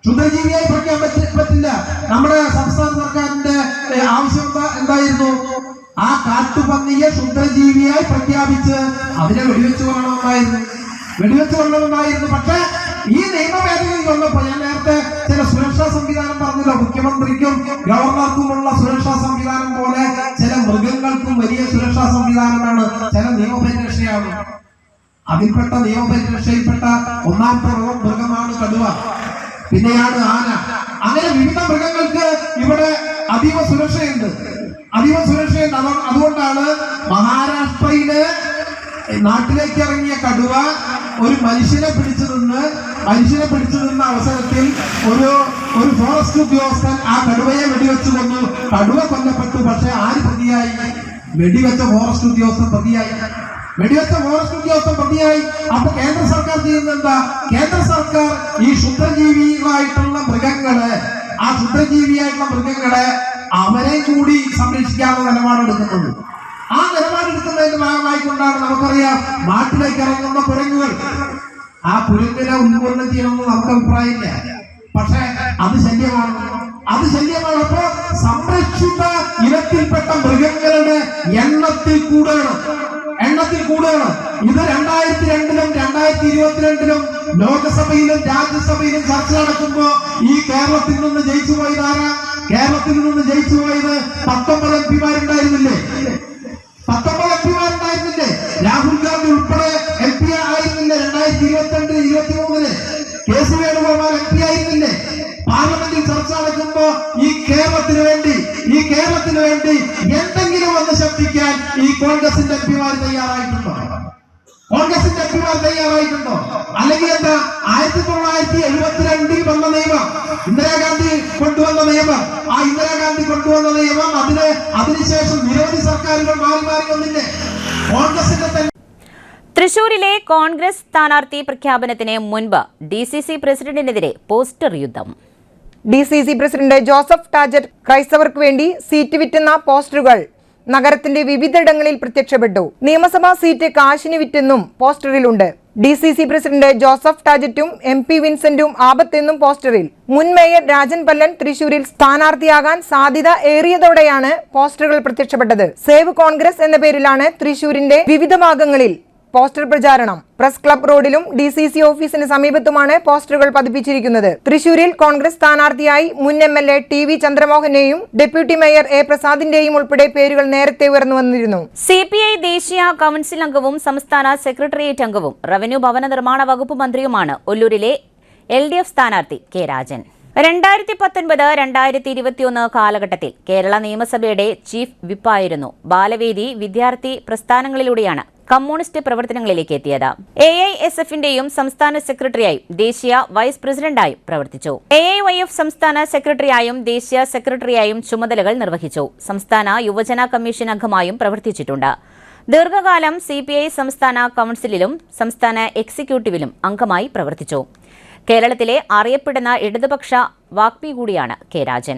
ക്ഷുദ്രജീവിയായി പ്രഖ്യാപിക്കാൻ പറ്റില്ല. നമ്മുടെ സംസ്ഥാന സർക്കാരിന്റെ ആവശ്യം എന്തായിരുന്നു? ആ കാട്ടുപന്നിയെ ക്ഷുദ്രജീവിയായി പ്രഖ്യാപിച്ച് അതിനെ വെടിവെച്ച് കൊള്ളണമെന്നായിരുന്നു. പക്ഷെ ഈ നിയമ ഭേദഗതി വന്നപ്പോൾ ഞാൻ നേരത്തെ ചില സുരക്ഷാ സംവിധാനം പറഞ്ഞല്ലോ. മുഖ്യമന്ത്രിക്കും ഗവർണർക്കുമുള്ള സുരക്ഷാ സംവിധാനം പോലെ ചില മൃഗങ്ങൾക്കും വലിയ സുരക്ഷാ സംവിധാനമാണ്, ചില നിയമപരിരക്ഷയാണ്. അതിൽപ്പെട്ട നിയമപരിരക്ഷയിൽപ്പെട്ട ഒന്നാമത്തെ മൃഗമാണ് കടുവ, പിന്നെയാണ് ആന. അങ്ങനെ വിവിധ മൃഗങ്ങൾക്ക് ഇവിടെ അതീവ സുരക്ഷയുണ്ട്. അതുകൊണ്ടാണ് മഹാരാഷ്ട്രയില് നാട്ടിലേക്ക് ഇറങ്ങിയ കടുവ ഒരു മനുഷ്യനെ പിടിച്ചു നിന്ന അവസരത്തിൽ ഒരു ഫോറസ്റ്റ് ഉദ്യോഗസ്ഥൻ ആ കടുവയെ വെടിവെച്ചു കൊന്നു. കടുവ കൊല്ലപ്പെട്ടു. പക്ഷെ ആര് പ്രതിയായി? വെടിവെച്ച ഫോറസ്റ്റ് ഉദ്യോഗസ്ഥൻ പ്രതിയായി. അപ്പൊ കേന്ദ്ര സർക്കാർ ചെയ്യുന്നത് എന്താ? കേന്ദ്ര സർക്കാർ ഈ ക്ഷുദ്രജീവികളായിട്ടുള്ള മൃഗങ്ങളെ അവരെ കൂടി സംരക്ഷിക്കാനുള്ള നിലപാടെടുക്കുന്നത്. ആ നിലപാടെടുക്കുന്നതിന്റെ ഭാഗമായിക്കൊണ്ടാണ് നമുക്കറിയാം നാട്ടിലേക്ക് ഇറങ്ങുന്ന കുരങ്ങുകൾ. ആ കുരങ്ങിനെ ഉന്മൂലനം ചെയ്യണമെന്ന് നമുക്ക് അഭിപ്രായമില്ല. പക്ഷെ അത് ശല്യമാണ്. അപ്പോ സംരക്ഷിത ഇനത്തിൽപ്പെട്ട മൃഗങ്ങളുടെ എണ്ണത്തിൽ കൂടുകയാണ്. ഇത് 2002-ലും 2022-ലും ലോകസഭയിലും രാജ്യസഭയിലും ചർച്ച നടക്കുമ്പോ ഈ കേരളത്തിൽ നിന്ന് ജയിച്ചു പോയത് 19 എംപിമാരുണ്ടായിരുന്നില്ലേ? രാഹുൽ ഗാന്ധി ഉൾപ്പെടെ MP ആയിരുന്നില്ലേ? 2022-23 KC വേണുഗോപാൽ MP ആയിരുന്നില്ലേ? പാർലമെന്റിൽ ചർച്ച നടക്കുമ്പോ ഈ കേരളത്തിന് വേണ്ടി എന്തെങ്കിലും ഒന്ന് ശബ്ദിക്കാൻ ഈ കോൺഗ്രസിന്റെ എംപിമാർ തയ്യാറായിട്ടുണ്ടോ? അല്ലെങ്കിൽ എന്താ? 1972-ൽ വന്ന നിയമം, ഇന്ദിരാഗാന്ധി കൊണ്ടുവന്ന നിയമം, അതിനുശേഷം നിരവധി സർക്കാരുകൾ മാറി വന്നില്ലേ? കോൺഗ്രസിന്റെ തൃശൂരിലെ കോൺഗ്രസ് സ്ഥാനാർത്ഥി പ്രഖ്യാപനത്തിന് മുൻപ് DCC പ്രസിഡന്റിനെതിരെ പോസ്റ്റർ യുദ്ധം. DCC പ്രസിഡന്റ് ജോസഫ് ടാജർ ക്രൈസ്തവർക്ക് വേണ്ടി സീറ്റ് വിറ്റുന്ന പോസ്റ്ററുകൾ നഗരത്തിന്റെ വിവിധയിടങ്ങളിൽ പ്രത്യക്ഷപ്പെട്ടു. നിയമസഭാ സീറ്റ് കാശിന് വിറ്റെന്നും പോസ്റ്ററിലുണ്ട്. DCC പ്രസിഡന്റ് ജോസഫ് ടാജറ്റും MP വിൻസെന്റും ആപത്തെന്നും പോസ്റ്ററിൽ. മുൻ മേയർ രാജൻ പല്ലൻ തൃശൂരിൽ സ്ഥാനാർത്ഥിയാകാൻ സാധ്യത ഏറിയതോടെയാണ് പോസ്റ്ററുകൾ പ്രത്യക്ഷപ്പെട്ടത്. സേവ് കോൺഗ്രസ് എന്ന പേരിലാണ് തൃശൂരിന്റെ വിവിധ ഭാഗങ്ങളിൽ പോസ്റ്റർ പ്രചാരണം. പ്രസ് ക്ലബ് റോഡിലും DCC ഓഫീസിന് സമീപത്തുമാണ് പോസ്റ്ററുകൾ പതിപ്പിച്ചിരിക്കുന്നത്. തൃശൂരിൽ കോൺഗ്രസ് സ്ഥാനാർത്ഥിയായി മുൻ MLA TV ചന്ദ്രമോഹനെയും ഡെപ്യൂട്ടി മേയർ A പ്രസാദിന്റെയും ഉൾപ്പെടെ പേരുകൾ നേരത്തെ ഉയർന്നു വന്നിരുന്നു. CPI ദേശീയ കൌൺസിൽ അംഗവും സംസ്ഥാന സെക്രട്ടേറിയറ്റ് അംഗവും റവന്യൂ ഭവന നിർമ്മാണ വകുപ്പ് മന്ത്രിയുമാണ് ഒല്ലൂരിലെ LDF സ്ഥാനാർത്ഥി K രാജൻ. 2019-2021 കാലഘട്ടത്തിൽ കേരള നിയമസഭയുടെ ചീഫ് വിപ്പായിരുന്നു. ബാലവേദി വിദ്യാർത്ഥി പ്രസ്ഥാനങ്ങളിലൂടെയാണ് കമ്മ്യൂണിസ്റ്റ് പ്രവർത്തനങ്ങളിലേക്ക് എത്തിയത്. AISF-ന്റെയും സംസ്ഥാന സെക്രട്ടറിയായും ദേശീയ വൈസ് പ്രസിഡന്റായും പ്രവർത്തിച്ചു. AIYF സംസ്ഥാന സെക്രട്ടറിയായും ദേശീയ സെക്രട്ടറിയായും ചുമതലകൾ നിർവഹിച്ചു. സംസ്ഥാന യുവജന കമ്മീഷൻ അംഗമായും പ്രവർത്തിച്ചിട്ടുണ്ട്. ദീർഘകാലം CPI സംസ്ഥാന കൌൺസിലിലും സംസ്ഥാന എക്സിക്യൂട്ടീവിലും അംഗമായി പ്രവർത്തിച്ചു. കേരളത്തിലെ അറിയപ്പെടുന്ന ഇടതുപക്ഷ വാഗ്മി കൂടിയാണ് K രാജൻ.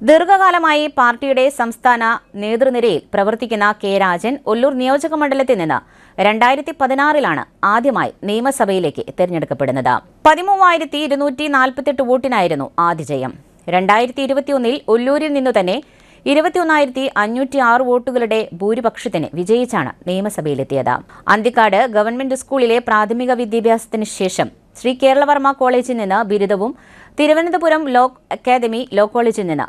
ദീർഘകാലമായി പാർട്ടിയുടെ സംസ്ഥാന നേതൃനിരയിൽ പ്രവർത്തിക്കുന്ന K രാജൻ ഒല്ലൂർ നിയോജക മണ്ഡലത്തിൽ നിന്ന് 2016-ലാണ് ആദ്യമായി നിയമസഭയിലേക്ക് തെരഞ്ഞെടുക്കപ്പെടുന്നത്. 13,248 വോട്ടിനായിരുന്നു ആദ്യ ജയം. 2021-ൽ ഒല്ലൂരിൽ നിന്നു തന്നെ 21,506 വോട്ടുകളുടെ ഭൂരിപക്ഷത്തിന് വിജയിച്ചാണ് നിയമസഭയിലെത്തിയത്. അന്തിക്കാട് ഗവൺമെന്റ് സ്കൂളിലെ പ്രാഥമിക വിദ്യാഭ്യാസത്തിന് ശേഷം ശ്രീ കേരളവർമ്മ കോളേജിൽ നിന്ന് ബിരുദവും തിരുവനന്തപുരം ലോ അക്കാദമി ലോ കോളേജിൽ നിന്ന്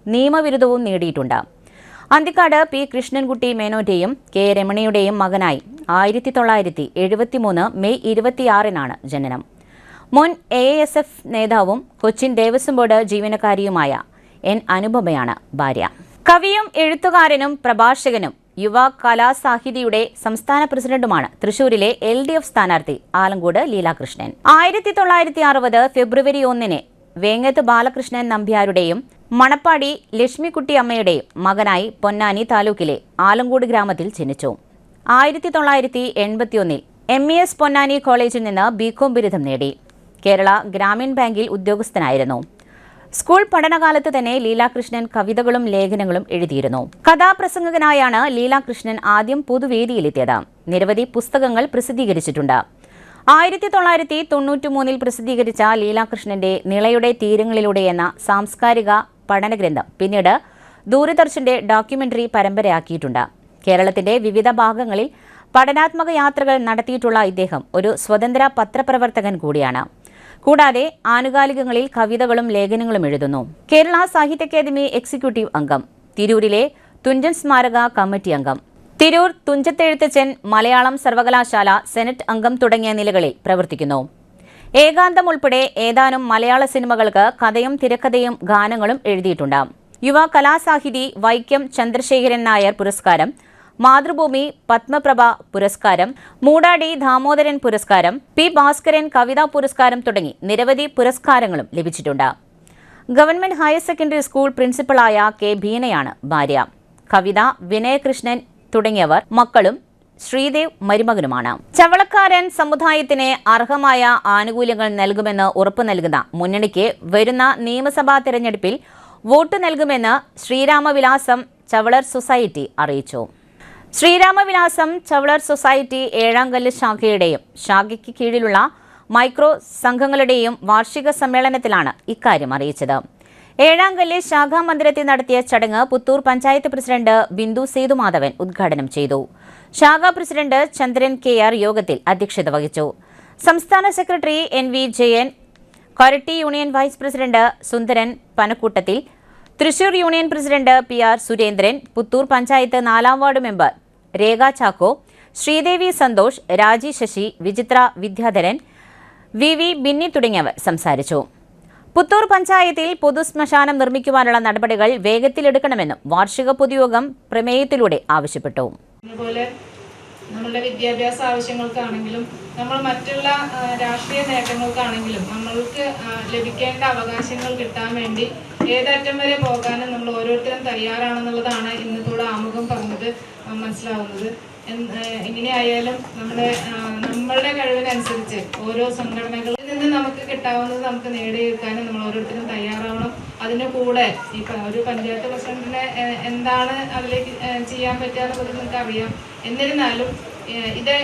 നിയമബിരുദവും നേടിയിട്ടുണ്ട്. അന്തിക്കാട് പി കൃഷ്ണൻകുട്ടി മേനോന്റെയും കെ രമണിയുടെയും മകനായി 1973 മെയ് 26 ജനനം. മുൻ AASF നേതാവും കൊച്ചിൻ ദേവസ്വം ബോർഡ് ജീവനക്കാരിയുമായ N. അനുപമയാണ് ഭാര്യ. കവിയും എഴുത്തുകാരനും പ്രഭാഷകനും യുവ കലാസാഹിതിയുടെ സംസ്ഥാന പ്രസിഡന്റുമാണ് തൃശൂരിലെ LDF സ്ഥാനാർത്ഥി ആലങ്കോട് ലീലാകൃഷ്ണൻ. 1960 ഫെബ്രുവരി 1 വേങ്ങത്ത് ബാലകൃഷ്ണൻ നമ്പ്യാരുടെയും മണപ്പാടി ലക്ഷ്മിക്കുട്ടി അമ്മയുടെയും മകനായി പൊന്നാനി താലൂക്കിലെ ആലങ്കോട് ഗ്രാമത്തിൽ ജനിച്ചു. 1981 MES പൊന്നാനി കോളേജിൽ നിന്ന് BCom ബിരുദം നേടി. കേരള ഗ്രാമീൺ ബാങ്കിൽ ഉദ്യോഗസ്ഥനായിരുന്നു. സ്കൂൾ പഠനകാലത്ത് തന്നെ ലീലാകൃഷ്ണൻ കവിതകളും ലേഖനങ്ങളും എഴുതിയിരുന്നു. കഥാപ്രസംഗകനായാണ് ലീലാകൃഷ്ണൻ ആദ്യം പൊതുവേദിയിലെത്തിയത്. നിരവധി പുസ്തകങ്ങൾ പ്രസിദ്ധീകരിച്ചിട്ടുണ്ട്. 1993 പ്രസിദ്ധീകരിച്ച ലീലാകൃഷ്ണന്റെ നിളയുടെ തീരങ്ങളിലൂടെ എന്ന സാംസ്കാരിക പഠനഗ്രന്ഥം പിന്നീട് ദൂരദർശന്റെ ഡോക്യുമെന്ററി പരമ്പരയാക്കിയിട്ടുണ്ട്. കേരളത്തിന്റെ വിവിധ ഭാഗങ്ങളിൽ പഠനാത്മക യാത്രകൾ നടത്തിയിട്ടുള്ള ഇദ്ദേഹം ഒരു സ്വതന്ത്ര പത്രപ്രവർത്തകൻ കൂടിയാണ്. കൂടാതെ ആനുകാലികങ്ങളിൽ കവിതകളും ലേഖനങ്ങളും എഴുതുന്നു. കേരള സാഹിത്യ അക്കാദമി എക്സിക്യൂട്ടീവ് അംഗം, തിരൂരിലെ തുഞ്ചൻ സ്മാരക കമ്മിറ്റി അംഗം, തിരൂർ തുഞ്ചത്തെഴുത്തച്ഛൻ മലയാളം സർവകലാശാല സെനറ്റ് അംഗം തുടങ്ങിയ നിലകളിൽ പ്രവർത്തിക്കുന്നു. ഏകാന്തം ഉൾപ്പെടെ ഏതാനും മലയാള സിനിമകൾക്ക് കഥയും തിരക്കഥയും ഗാനങ്ങളും എഴുതിയിട്ടുണ്ട്. യുവ കലാസാഹിതി വൈക്കം ചന്ദ്രശേഖരൻ നായർ പുരസ്കാരം, മാതൃഭൂമി പത്മപ്രഭ പുരസ്കാരം, മൂടാടി ദാമോദരൻ പുരസ്കാരം, P. ഭാസ്കരൻ കവിതാ പുരസ്കാരം തുടങ്ങി നിരവധി പുരസ്കാരങ്ങളും ലഭിച്ചിട്ടുണ്ട്. ഗവൺമെന്റ് ഹയർ സെക്കൻഡറി സ്കൂൾ പ്രിൻസിപ്പളായ K. ബീനയാണ് ഭാര്യ. കവിത, വിനയകൃഷ്ണൻ തുടങ്ങിയവർ മക്കളും ശ്രീദേവ് മരുമകനുമാണ്. ചവളക്കാരൻ സമുദായത്തിന് അർഹമായ ആനുകൂല്യങ്ങൾ നൽകുമെന്ന് ഉറപ്പു നൽകുന്ന മുന്നണിക്ക് വരുന്ന നിയമസഭാ തെരഞ്ഞെടുപ്പിൽ വോട്ട് നൽകുമെന്ന് ശ്രീരാമവിലാസം ചവളർ സൊസൈറ്റി അറിയിച്ചു. ശ്രീരാമവിലാസം ചവളർ സൊസൈറ്റി ഏഴാങ്കല്ല് ശാഖയുടെയും ശാഖയ്ക്ക് കീഴിലുള്ള മൈക്രോ സംഘങ്ങളുടെയും വാർഷിക സമ്മേളനത്തിലാണ് ഇക്കാര്യം അറിയിച്ചത്. ഏഴാങ്കല്ല് ശാഖാ മന്ദിരത്തിൽ നടത്തിയ ചടങ്ങ് പുത്തൂർ പഞ്ചായത്ത് പ്രസിഡന്റ് ബിന്ദു സേതുമാധവൻ ഉദ്ഘാടനം ചെയ്തു. ശാഖാ പ്രസിഡന്റ് ചന്ദ്രൻ KR യോഗത്തിൽ അധ്യക്ഷത വഹിച്ചു. സംസ്ഥാന secretary NV Jayan, Koratty union vice president Sundaran പനക്കൂട്ടത്തിൽ, Thrissur union president PR Surendran, Puthur panchayat 4ാം വാർഡ് മെമ്പർ രേഖ ചാക്കോ, ശ്രീദേവി സന്തോഷ്, രാജി ശശി, വിചിത്ര വിദ്യാധരൻ, VV ബിന്നി തുടങ്ങിയവർ സംസാരിച്ചു. പുത്തൂർ പഞ്ചായത്തിൽ പൊതുശ്മശാനം നിർമ്മിക്കുവാനുള്ള നടപടികൾ വേഗത്തിലെടുക്കണമെന്നും വാർഷിക പൊതുയോഗം പ്രമേയത്തിലൂടെ ആവശ്യപ്പെട്ടു. അതുപോലെ നമ്മളുടെ വിദ്യാഭ്യാസ ആവശ്യങ്ങൾക്കാണെങ്കിലും നമ്മൾ മറ്റുള്ള രാഷ്ട്രീയ നേട്ടങ്ങൾക്കാണെങ്കിലും നമ്മൾക്ക് ലഭിക്കേണ്ട അവകാശങ്ങൾ കിട്ടാൻ വേണ്ടി ഏതറ്റം വരെ പോകാനും നമ്മൾ ഓരോരുത്തരും തയ്യാറാണെന്നുള്ളതാണ് ഇന്നത്തോടെ ആമുഖം പറഞ്ഞത് മനസ്സിലാവുന്നത്. എങ്ങനെയായാലും നമ്മളുടെ കഴിവിനനുസരിച്ച് ഓരോ സംഘടനകളിൽ നിന്ന് നമുക്ക് കിട്ടാവുന്നത് നമുക്ക് നേടിയെടുക്കാനും നമ്മൾ ഓരോരുത്തരും തയ്യാറാവണം. അതിന് കൂടെ ഒരു പഞ്ചായത്ത് പ്രസിഡന്റിനെ എന്താണ് അതിലേക്ക് ചെയ്യാൻ പറ്റുക എന്നുള്ളത് നിങ്ങൾക്ക് അറിയാം. എന്നിരുന്നാലും ഇത്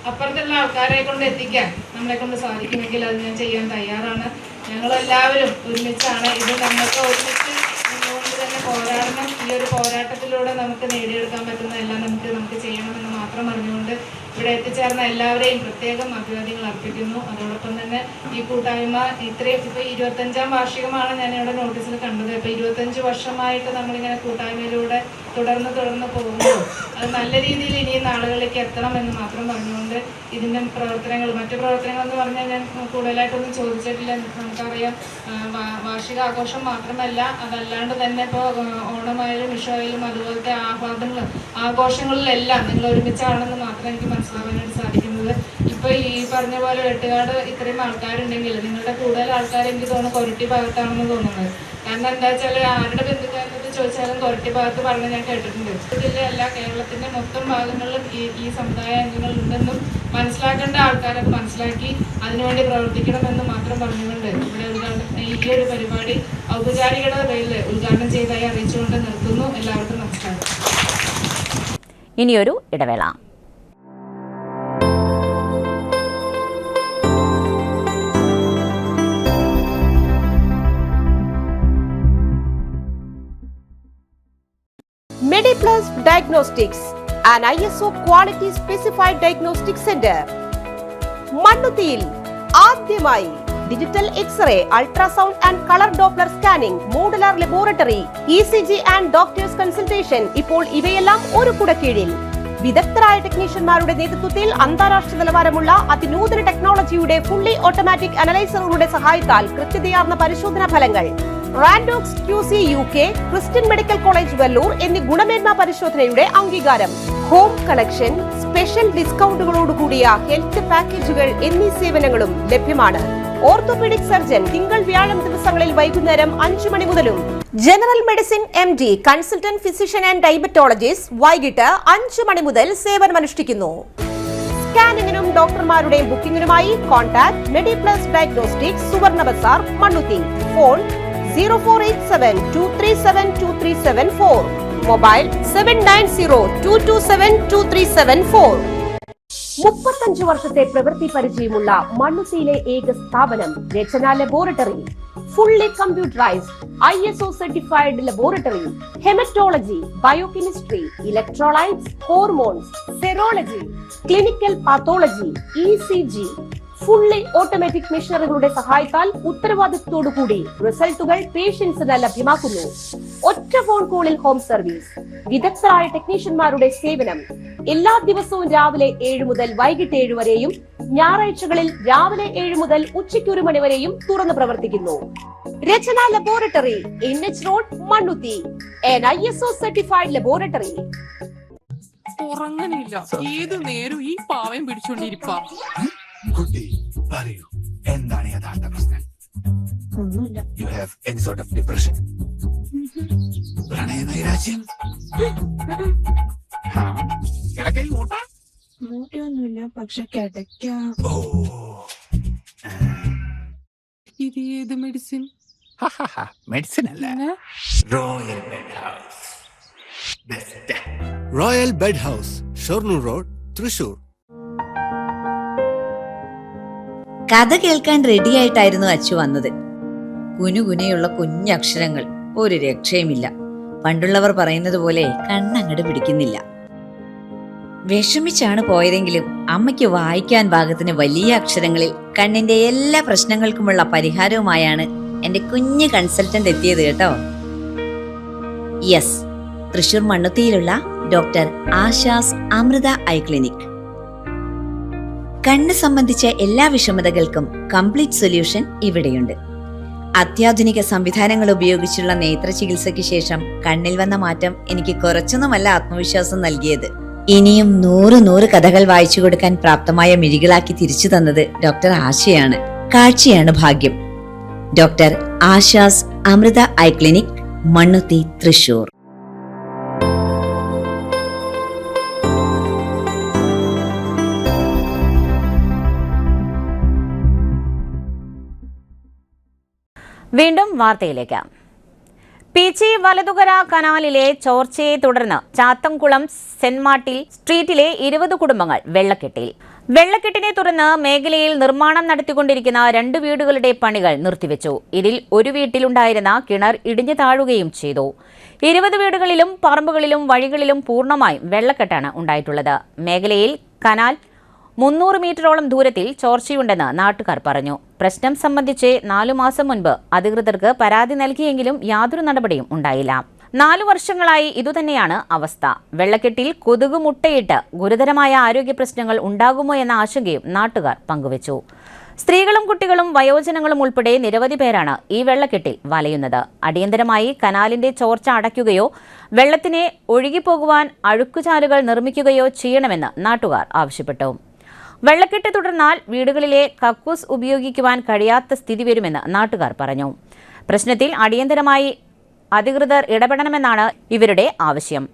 അപ്പുറത്തുള്ള ആൾക്കാരെ കൊണ്ട് എത്തിക്കാൻ നമ്മളെ കൊണ്ട് സാധിക്കുമെങ്കിൽ അത് ഞാൻ ചെയ്യാൻ തയ്യാറാണ്. ഞങ്ങളെല്ലാവരും ഒരുമിച്ചാണ്. ഇത് നമുക്ക് ഒരുമിച്ച് നിന്നുകൊണ്ട് തന്നെ പോരാടണം. ഈ ഒരു പോരാട്ടത്തിലൂടെ നമുക്ക് നേടിയെടുക്കാൻ പറ്റുന്നതെല്ലാം നമുക്ക് ചെയ്യണമെന്ന് മാത്രം അറിഞ്ഞുകൊണ്ട് ഇവിടെ എത്തിച്ചേർന്ന എല്ലാവരെയും പ്രത്യേകം അഭിവാദ്യങ്ങൾ അർപ്പിക്കുന്നു. അതോടൊപ്പം തന്നെ ഈ കൂട്ടായ്മ ഇപ്പോൾ 25ാം വാർഷികമാണ് ഞാൻ ഇവിടെ നോട്ടീസിൽ കണ്ടത്. ഇപ്പോൾ 25 വർഷമായിട്ട് നമ്മളിങ്ങനെ കൂട്ടായ്മയിലൂടെ തുടർന്ന് പോകുമ്പോൾ അത് നല്ല രീതിയിൽ ഇനിയും നാളുകളിലേക്ക് എത്തണമെന്ന് മാത്രം പറഞ്ഞുകൊണ്ട് ഇതിൻ്റെ മറ്റു പ്രവർത്തനങ്ങൾ എന്ന് പറഞ്ഞാൽ ഞാൻ കൂടുതലായിട്ടൊന്നും ചോദിച്ചിട്ടില്ല. നമുക്കറിയാം വാർഷിക ആഘോഷം മാത്രമല്ല, അതല്ലാണ്ട് തന്നെ ഇപ്പോൾ ഓണമായാലും വിഷുവായാലും അതുപോലത്തെ ആഘോഷങ്ങളിലെല്ലാം നിങ്ങൾ ഒരുമിച്ചാണെന്ന് മാത്രം എനിക്ക് മനസ്സിലാക്കാനായിട്ട് സാധിക്കുന്നത്. ഇപ്പോൾ ഈ പറഞ്ഞ പോലെ വെട്ടുകാട് ഇത്രയും ആൾക്കാരുണ്ടെങ്കിൽ നിങ്ങളുടെ കൂടുതൽ ആൾക്കാർ എനിക്ക് തോന്നുന്നു കൊരട്ടി ഭാഗത്താണെന്ന് തോന്നുന്നത്. കാരണം എന്താ വെച്ചാൽ ആരുടെ ബന്ധുക്കാരെന്നൊക്കെ ചോദിച്ചാലും കൊരട്ടി ഭാഗത്ത് പറഞ്ഞ് ഞാൻ കേട്ടിട്ടുണ്ട്. ജില്ലയല്ല, കേരളത്തിന്റെ മൊത്തം ഭാഗങ്ങളിലും ഈ സമുദായ അംഗങ്ങൾ ഉണ്ടെന്നും മനസ്സിലാക്കേണ്ട ആൾക്കാരൊക്കെ മനസ്സിലാക്കി അതിനുവേണ്ടി പ്രവർത്തിക്കണമെന്ന് മാത്രം പറഞ്ഞുകൊണ്ട് ഇവിടെ ഈ ഒരു പരിപാടി ഔപചാരികയുടെ പേരിൽ ഉദ്ഘാടനം ചെയ്തതായി അറിയിച്ചുകൊണ്ട് നിർത്തുന്നു. എല്ലാവർക്കും നമസ്കാരം. ഇനിയൊരു ഇടവേള. MediPlus Diagnostics, an ISO quality specified diagnostic center. മണ്ണുത്തിയിൽ ആദ്യമായി digital X-ray, ultrasound and color Doppler scanning, modular laboratory, ECG and doctor's consultation. ഇപ്പോൾ ഇവയെല്ലാം ഒരു കുടക്കീഴിൽ. വിദഗ്ധരായ ടെക്നീഷ്യന്മാരുടെ നേതൃത്വത്തിൽ അന്താരാഷ്ട്ര നിലവാരമുള്ള അതിനൂതന ടെക്നോളജിയുടെ ഫുള്ളി ഓട്ടോമാറ്റിക് അനലൈസറുകളുടെ സഹായത്താൽ കൃത്യതയാർന്ന പരിശോധനാ ഫലങ്ങൾ. റാൻഡോക്സ് QC UK, Christian medical college Vellore എന്നീ ഗുണമേന്മ പരിശോധനയുടെ അംഗീകാരം. ഹോം കണക്ഷൻ, സ്പെഷ്യൽ ഡിസ്കൗണ്ടുകളോടുകൂടിയ ഹെൽത്ത് പാക്കേജുകൾ എന്നീ സേവനങ്ങളും ലഭ്യമാണ്. ഓർത്തോപീഡിക് സർജൻ തിങ്കൾ വ്യാഴം ദിവസങ്ങളിൽ വൈകുന്നേരം 5 മണി മുതലും general medicine MD, consultant physician and diabetologist വൈകിട്ട് 5 മണി മുതൽ സേവനമനുഷ്ഠിക്കുന്നു. സ്കാനിങ്ങിനും ഡോക്ടർമാരുടെ ബുക്കിംഗിനുമായി കോൺടാക്ട് മെഡിപ്ലസ് ഡയഗ്നോസ്റ്റിക്സ്, സുവർണ ബസാർ, മണ്ണുത്തി. Phone 0487237237 mobile 7902272374. 35 വർഷത്തെ പ്രവൃത്തി പരിചയമുള്ള മണ്ണുത്തിയിലെ ഏക സ്ഥാപനം Rachana laboratory. Fully computerised ISO certified laboratory. Haematology, biochemistry, electrolytes, hormones, serology, clinical pathology, ECG, fully automatic മെഷീനറികളുടെ സഹായത്താൽ ഉത്തരവാദിത്വത്തോടുകൂടി റിസൾട്ടുകൾ പേഷ്യൻസിന് ലഭ്യമാക്കുന്നു. ഒറ്റ ഫോൺ കോളിൽ ഹോം സർവീസ്. വിദഗ്ധരായ ടെക്നീഷ്യന്മാരുടെ സേവനം. എല്ലാ ദിവസവും രാവിലെ 7 മുതൽ വൈകിട്ട് 7 വരെയും ഞായറാഴ്ചകളിൽ രാവിലെ 7 മുതൽ ഉച്ചയ്ക്ക് 1 മണി വരെയും തുറന്നു പ്രവർത്തിക്കുന്നു. Rachana laboratory, NH road, Mannuthy. ISO certified laboratory. ഉറങ്ങണില്ല, ഏത് നേരം ഈ പാവം പിടിച്ചോണ്ടിരിപ്പാ. കുട്ടി പറയൂ, എന്താണ് യഥാർത്ഥ പ്രശ്നം? ഒന്നുമില്ല. You have any sort of depression, പ്രണയ നൈരാശ്യം? മൂട്ടയൊന്നുമില്ല, പക്ഷെ കിടക്കാം. ഇത് ഏത് മെഡിസിൻ? മെഡിസിൻ അല്ല, royal bed house. Royal bed house, Shoranur road, Thrissur. കഥ കേൾക്കാൻ റെഡിയായിട്ടായിരുന്നു അച്ചു വന്നത്. കുനുകുനയുള്ള കുഞ്ഞക്ഷരങ്ങൾ, ഒരു രക്ഷയുമില്ല. പണ്ടുള്ളവർ പറയുന്നത് പോലെ കണ്ണങ്ങട് പിടിക്കുന്നില്ല. വിഷമിച്ചാണ് പോയതെങ്കിലും അമ്മയ്ക്ക് വായിക്കാൻ പാകത്തിന് വലിയ അക്ഷരങ്ങളിൽ കണ്ണിന്റെ എല്ലാ പ്രശ്നങ്ങൾക്കുമുള്ള പരിഹാരവുമായാണ് എന്റെ കുഞ്ഞു കൺസൾട്ടന്റ് എത്തിയത് കേട്ടോ. യെസ്, തൃശൂർ മണ്ണുത്തിയിലുള്ള doctor Asha's Amrita eye clinic. കണ്ണ് സംബന്ധിച്ച എല്ലാ വിഷമതകൾക്കും കംപ്ലീറ്റ് സൊല്യൂഷൻ ഇവിടെയുണ്ട്. അത്യാധുനിക സംവിധാനങ്ങൾ ഉപയോഗിച്ചുള്ള നേത്ര ചികിത്സയ്ക്ക് ശേഷം കണ്ണിൽ വന്ന മാറ്റം എനിക്ക് കുറച്ചൊന്നുമല്ല ആത്മവിശ്വാസം നൽകിയത്. ഇനിയും 100 കഥകൾ വായിച്ചു കൊടുക്കാൻ പ്രാപ്തമായ മിഴികളാക്കി തിരിച്ചു തന്നത് ഡോക്ടർ ആശയാണ്. കാഴ്ചയാണ് ഭാഗ്യം. Doctor Asha's Amrita eye clinic, Mannuthy, Thrissur. വീണ്ടും വാർത്തയിലേക്ക്. പീച്ചി വലതുകര കനാലിലെ ചോർച്ചയെ തുടർന്ന് ചാത്തംകുളം സെന്റ് മാർട്ടിൻ സ്ട്രീറ്റിലെ 20 കുടുംബങ്ങൾ വെള്ളക്കെട്ടിൽ. വെള്ളക്കെട്ടിനെ തുടർന്ന് മേഖലയിൽ നിർമ്മാണം നടത്തിക്കൊണ്ടിരിക്കുന്ന 2 വീടുകളുടെ പണികൾ നിർത്തിവെച്ചു. ഇതിൽ ഒരു വീട്ടിലുണ്ടായിരുന്ന കിണർ ഇടിഞ്ഞു താഴുകയും ചെയ്തു. 20 വീടുകളിലും പറമ്പുകളിലും വഴികളിലും പൂർണ്ണമായും വെള്ളക്കെട്ടാണ് ഉണ്ടായിട്ടുള്ളത്. മേഖലയിൽ കനാൽ 300 മീറ്ററോളം ദൂരത്തിൽ ചോർച്ചയുണ്ടെന്ന് നാട്ടുകാർ പറഞ്ഞു. പ്രശ്നം സംബന്ധിച്ച് 4 മാസം മുൻപ് അധികൃതർക്ക് പരാതി നൽകിയെങ്കിലും യാതൊരു നടപടിയും ഉണ്ടായില്ല. 4 വർഷങ്ങളായി ഇതുതന്നെയാണ് അവസ്ഥ. വെള്ളക്കെട്ടിൽ കൊതുക് മുട്ടയിട്ട് ഗുരുതരമായ ആരോഗ്യ പ്രശ്നങ്ങൾ ഉണ്ടാകുമോ എന്ന ആശങ്കയും നാട്ടുകാർ പങ്കുവച്ചു. സ്ത്രീകളും കുട്ടികളും വയോജനങ്ങളും ഉൾപ്പെടെ നിരവധി പേരാണ് ഈ വെള്ളക്കെട്ടിൽ വലയുന്നത്. അടിയന്തരമായി കനാലിന്റെ ചോർച്ച അടയ്ക്കുകയോ വെള്ളത്തിനെ ഒഴുകിപ്പോകുവാൻ അഴുക്കുചാലുകൾ നിർമ്മിക്കുകയോ ചെയ്യണമെന്ന് നാട്ടുകാർ ആവശ്യപ്പെട്ടു. വെള്ളക്കെട്ട് തുടർന്നാൽ വീടുകളിലെ കക്കൂസ് ഉപയോഗിക്കുവാൻ കഴിയാത്ത സ്ഥിതി വരുമെന്ന് നാട്ടുകാർ പറഞ്ഞു. പ്രശ്നത്തിൽ അടിയന്തരമായി അധികൃതർ ഇടപെടണമെന്നാണ് ഇവരുടെ ആവശ്യം.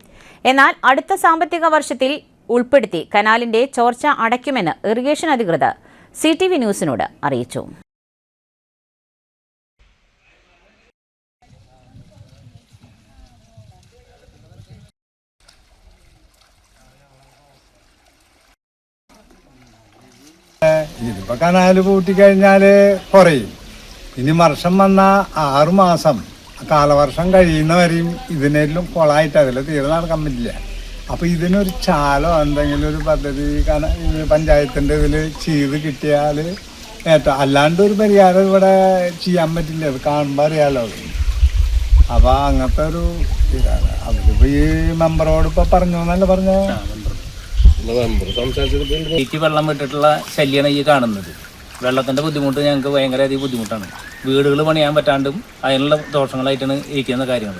എന്നാൽ അടുത്ത സാമ്പത്തിക വർഷത്തിൽ ഉൾപ്പെടുത്തി കനാലിന്റെ ചോർച്ച അടയ്ക്കുമെന്ന് ഇറിഗേഷൻ അധികൃതർ CTV ന്യൂസിനോട് അറിയിച്ചു. ഇതിപ്പോ കനാല് പൂട്ടിക്കഴിഞ്ഞാല് കുറയും. ഇനി വർഷം വന്ന 6 മാസം കാലവർഷം കഴിയുന്നവരെയും ഇതിനെല്ലാം കൊളായിട്ട് അതിൽ തീരെ നടക്കാൻ പറ്റില്ല. അപ്പൊ ഇതിനൊരു ചാലോ എന്തെങ്കിലും ഒരു പദ്ധതി പഞ്ചായത്തിന്റെ ഇതിൽ ചെയ്ത് കിട്ടിയാൽ ഏറ്റവും അല്ലാണ്ട് ഒരു പരിഹാരം ഇവിടെ ചെയ്യാൻ പറ്റില്ല. അത് കാണുമ്പോൾ അറിയാലോ. അപ്പൊ അങ്ങനത്തെ ഒരു ഇതാണ്. അവരിപ്പോ ഈ മെമ്പറോട് ഇപ്പൊ പറഞ്ഞു എന്നല്ല പറഞ്ഞ വെള്ളം വിട്ടിട്ടുള്ള ശല്യമാണ് ഈ കാണുന്നത്. വെള്ളത്തിന്റെ ബുദ്ധിമുട്ട് ഞങ്ങൾക്ക് ഭയങ്കരധികം ബുദ്ധിമുട്ടാണ്. വീടുകൾ പണിയാൻ പറ്റാണ്ടും അതിനുള്ള ദോഷങ്ങളായിട്ടാണ് ഇരിക്കുന്ന കാര്യങ്ങൾ.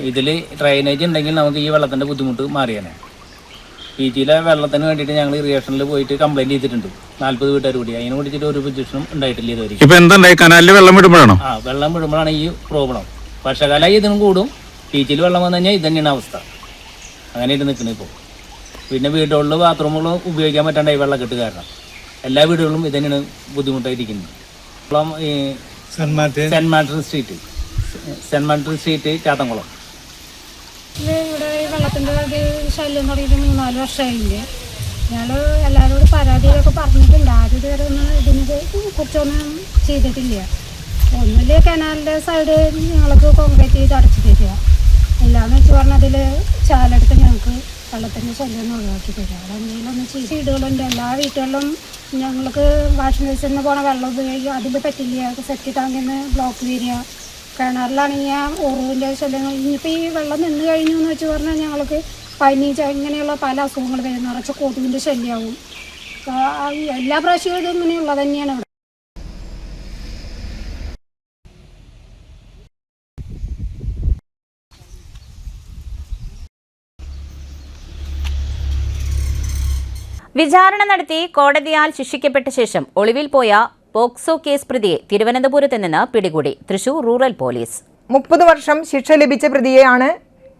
ഇതിൽ ഡ്രൈനേജ് ഉണ്ടെങ്കിൽ നമുക്ക് ഈ വെള്ളത്തിന്റെ ബുദ്ധിമുട്ട് മാറിയാനെ. PG-യിലെ വെള്ളത്തിന് വേണ്ടിയിട്ട് ഞങ്ങൾ ഇറിഗേഷനിൽ പോയിട്ട് കംപ്ലൈന്റ് ചെയ്തിട്ടുണ്ട്. 40 വീട്ടുകാർ കൂടി. അതിനെ കുറിച്ചിട്ട് ഒരു പൊസിഷനും ഉണ്ടായിട്ടില്ല ഇതുവരെ. കനാലിൽ വെള്ളം വിടുമ്പോഴാണോ? വെള്ളം വിടുമ്പോഴാണ് ഈ പ്രോബ്ലം. വർഷകാലമായി ഇതിനും കൂടും. PG-യിൽ വെള്ളം വന്നു കഴിഞ്ഞാൽ ഇത് തന്നെയാണ് അവസ്ഥ. അങ്ങനെയായിട്ട് നിൽക്കുന്നത് ഇപ്പോൾ. പിന്നെ വീടുകളിൽ ബാത്റൂമുകളും ഉപയോഗിക്കാൻ പറ്റാണ്ടായി വെള്ളക്കെട്ട് കാരണം. എല്ലാ വീടുകളിലും ഇത് തന്നെയാണ് ബുദ്ധിമുട്ടായിരിക്കുന്നത്. ഇപ്പം ഈ സെന്റ് മാർട്ടിൻ സ്ട്രീറ്റ് ചാത്തൻകുളം. ഇവിടെ ഈ വെള്ളത്തിൻ്റെ ശല്യം തുടങ്ങിയിട്ട് 3-4 വർഷമായില്ലേ. ഞങ്ങൾ എല്ലാവരോടും പരാതികളൊക്കെ പറഞ്ഞിട്ടുണ്ട്. ആരും ഇതുവരെ ഒന്നും ഇതിനെ കുറിച്ചൊന്നും ചെയ്തിട്ടില്ല. ഒന്നുമില്ല കനാലിൻ്റെ സൈഡ് ഞങ്ങൾക്ക് കോൺക്രീറ്റ് ചെയ്ത് അടച്ചു തരിക. എല്ലാന്ന് വെച്ച് പറഞ്ഞാൽ അതിൽ ചാലെടുത്ത് ഞങ്ങൾക്ക് വെള്ളത്തിൻ്റെ ശല്യം ഒന്ന് ഒഴിവാക്കി തരിക. അവിടെ എന്തെങ്കിലും ഒന്ന് ചെയ്ത് വീടുകളുണ്ട്. എല്ലാ വീട്ടുകളിലും ഞങ്ങൾക്ക് വാഷിംഗ് മെഷീനിൽ നിന്ന് പോണ വെള്ളം ഉപയോഗിക്കുക. അതിൽ പറ്റില്ല. സെപ്റ്റി ടാങ്കിൽ നിന്ന് ബ്ലോക്ക് വരിക. കിണറിലാണെങ്കിൽ ഉറുവിൻ്റെ ശല്യങ്ങൾ. ഇനിയിപ്പോൾ ഈ വെള്ളം നിന്ന് കഴിഞ്ഞു എന്ന് വെച്ച് പറഞ്ഞാൽ ഞങ്ങൾക്ക് പനി ഇങ്ങനെയുള്ള പല അസുഖങ്ങൾ വരും. നിറച്ച കൊതുകിൻ്റെ ശല്യമാവും. എല്ലാ പ്രാവശ്യവും ഇത് ഇങ്ങനെയുള്ളത് തന്നെയാണ് ഇവിടെ. വിചാരണ നടത്തി കോടതിയാൽ ശിക്ഷിക്കപ്പെട്ട ശേഷം ഒളിവിൽ പോയ പോക്സോ കേസ് പ്രതിയെ തിരുവനന്തപുരത്ത് നിന്ന് പിടികൂടി തൃശൂർ റൂറൽ പോലീസ്. 30 വർഷം ശിക്ഷ ലഭിച്ച പ്രതിയെയാണ്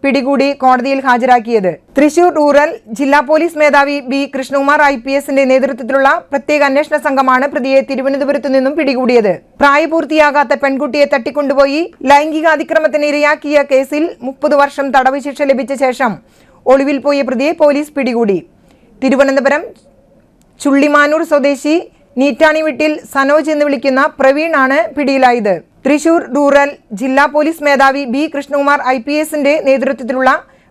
പിടികൂടി കോടതിയിൽ ഹാജരാക്കിയത്. തൃശൂർ റൂറൽ ജില്ലാ പോലീസ് മേധാവി ബി കൃഷ്ണകുമാർ IPSന്റെ നേതൃത്വത്തിലുള്ള പ്രത്യേക അന്വേഷണ സംഘമാണ് പ്രതിയെ തിരുവനന്തപുരത്തു നിന്നും പിടികൂടിയത്. പ്രായപൂർത്തിയാകാത്ത പെൺകുട്ടിയെ തട്ടിക്കൊണ്ടുപോയി ലൈംഗികാതിക്രമത്തിന് ഇരയാക്കിയ കേസിൽ 30 വർഷം തടവ് ശിക്ഷ ലഭിച്ച ശേഷം ഒളിവിൽ പോയ പ്രതിയെ പോലീസ് പിടികൂടി. തിരുവനന്തപുരം ചുള്ളിമാനൂർ സ്വദേശി നീറ്റാണി വീട്ടിൽ സനോജ് എന്ന് വിളിക്കുന്ന പ്രവീൺ ആണ് പിടിയിലായത്. തൃശൂർ റൂറൽ ജില്ലാ പോലീസ് മേധാവി ബി കൃഷ്ണകുമാർ IPSന്റെ നേതൃത്വത്തിലുള്ള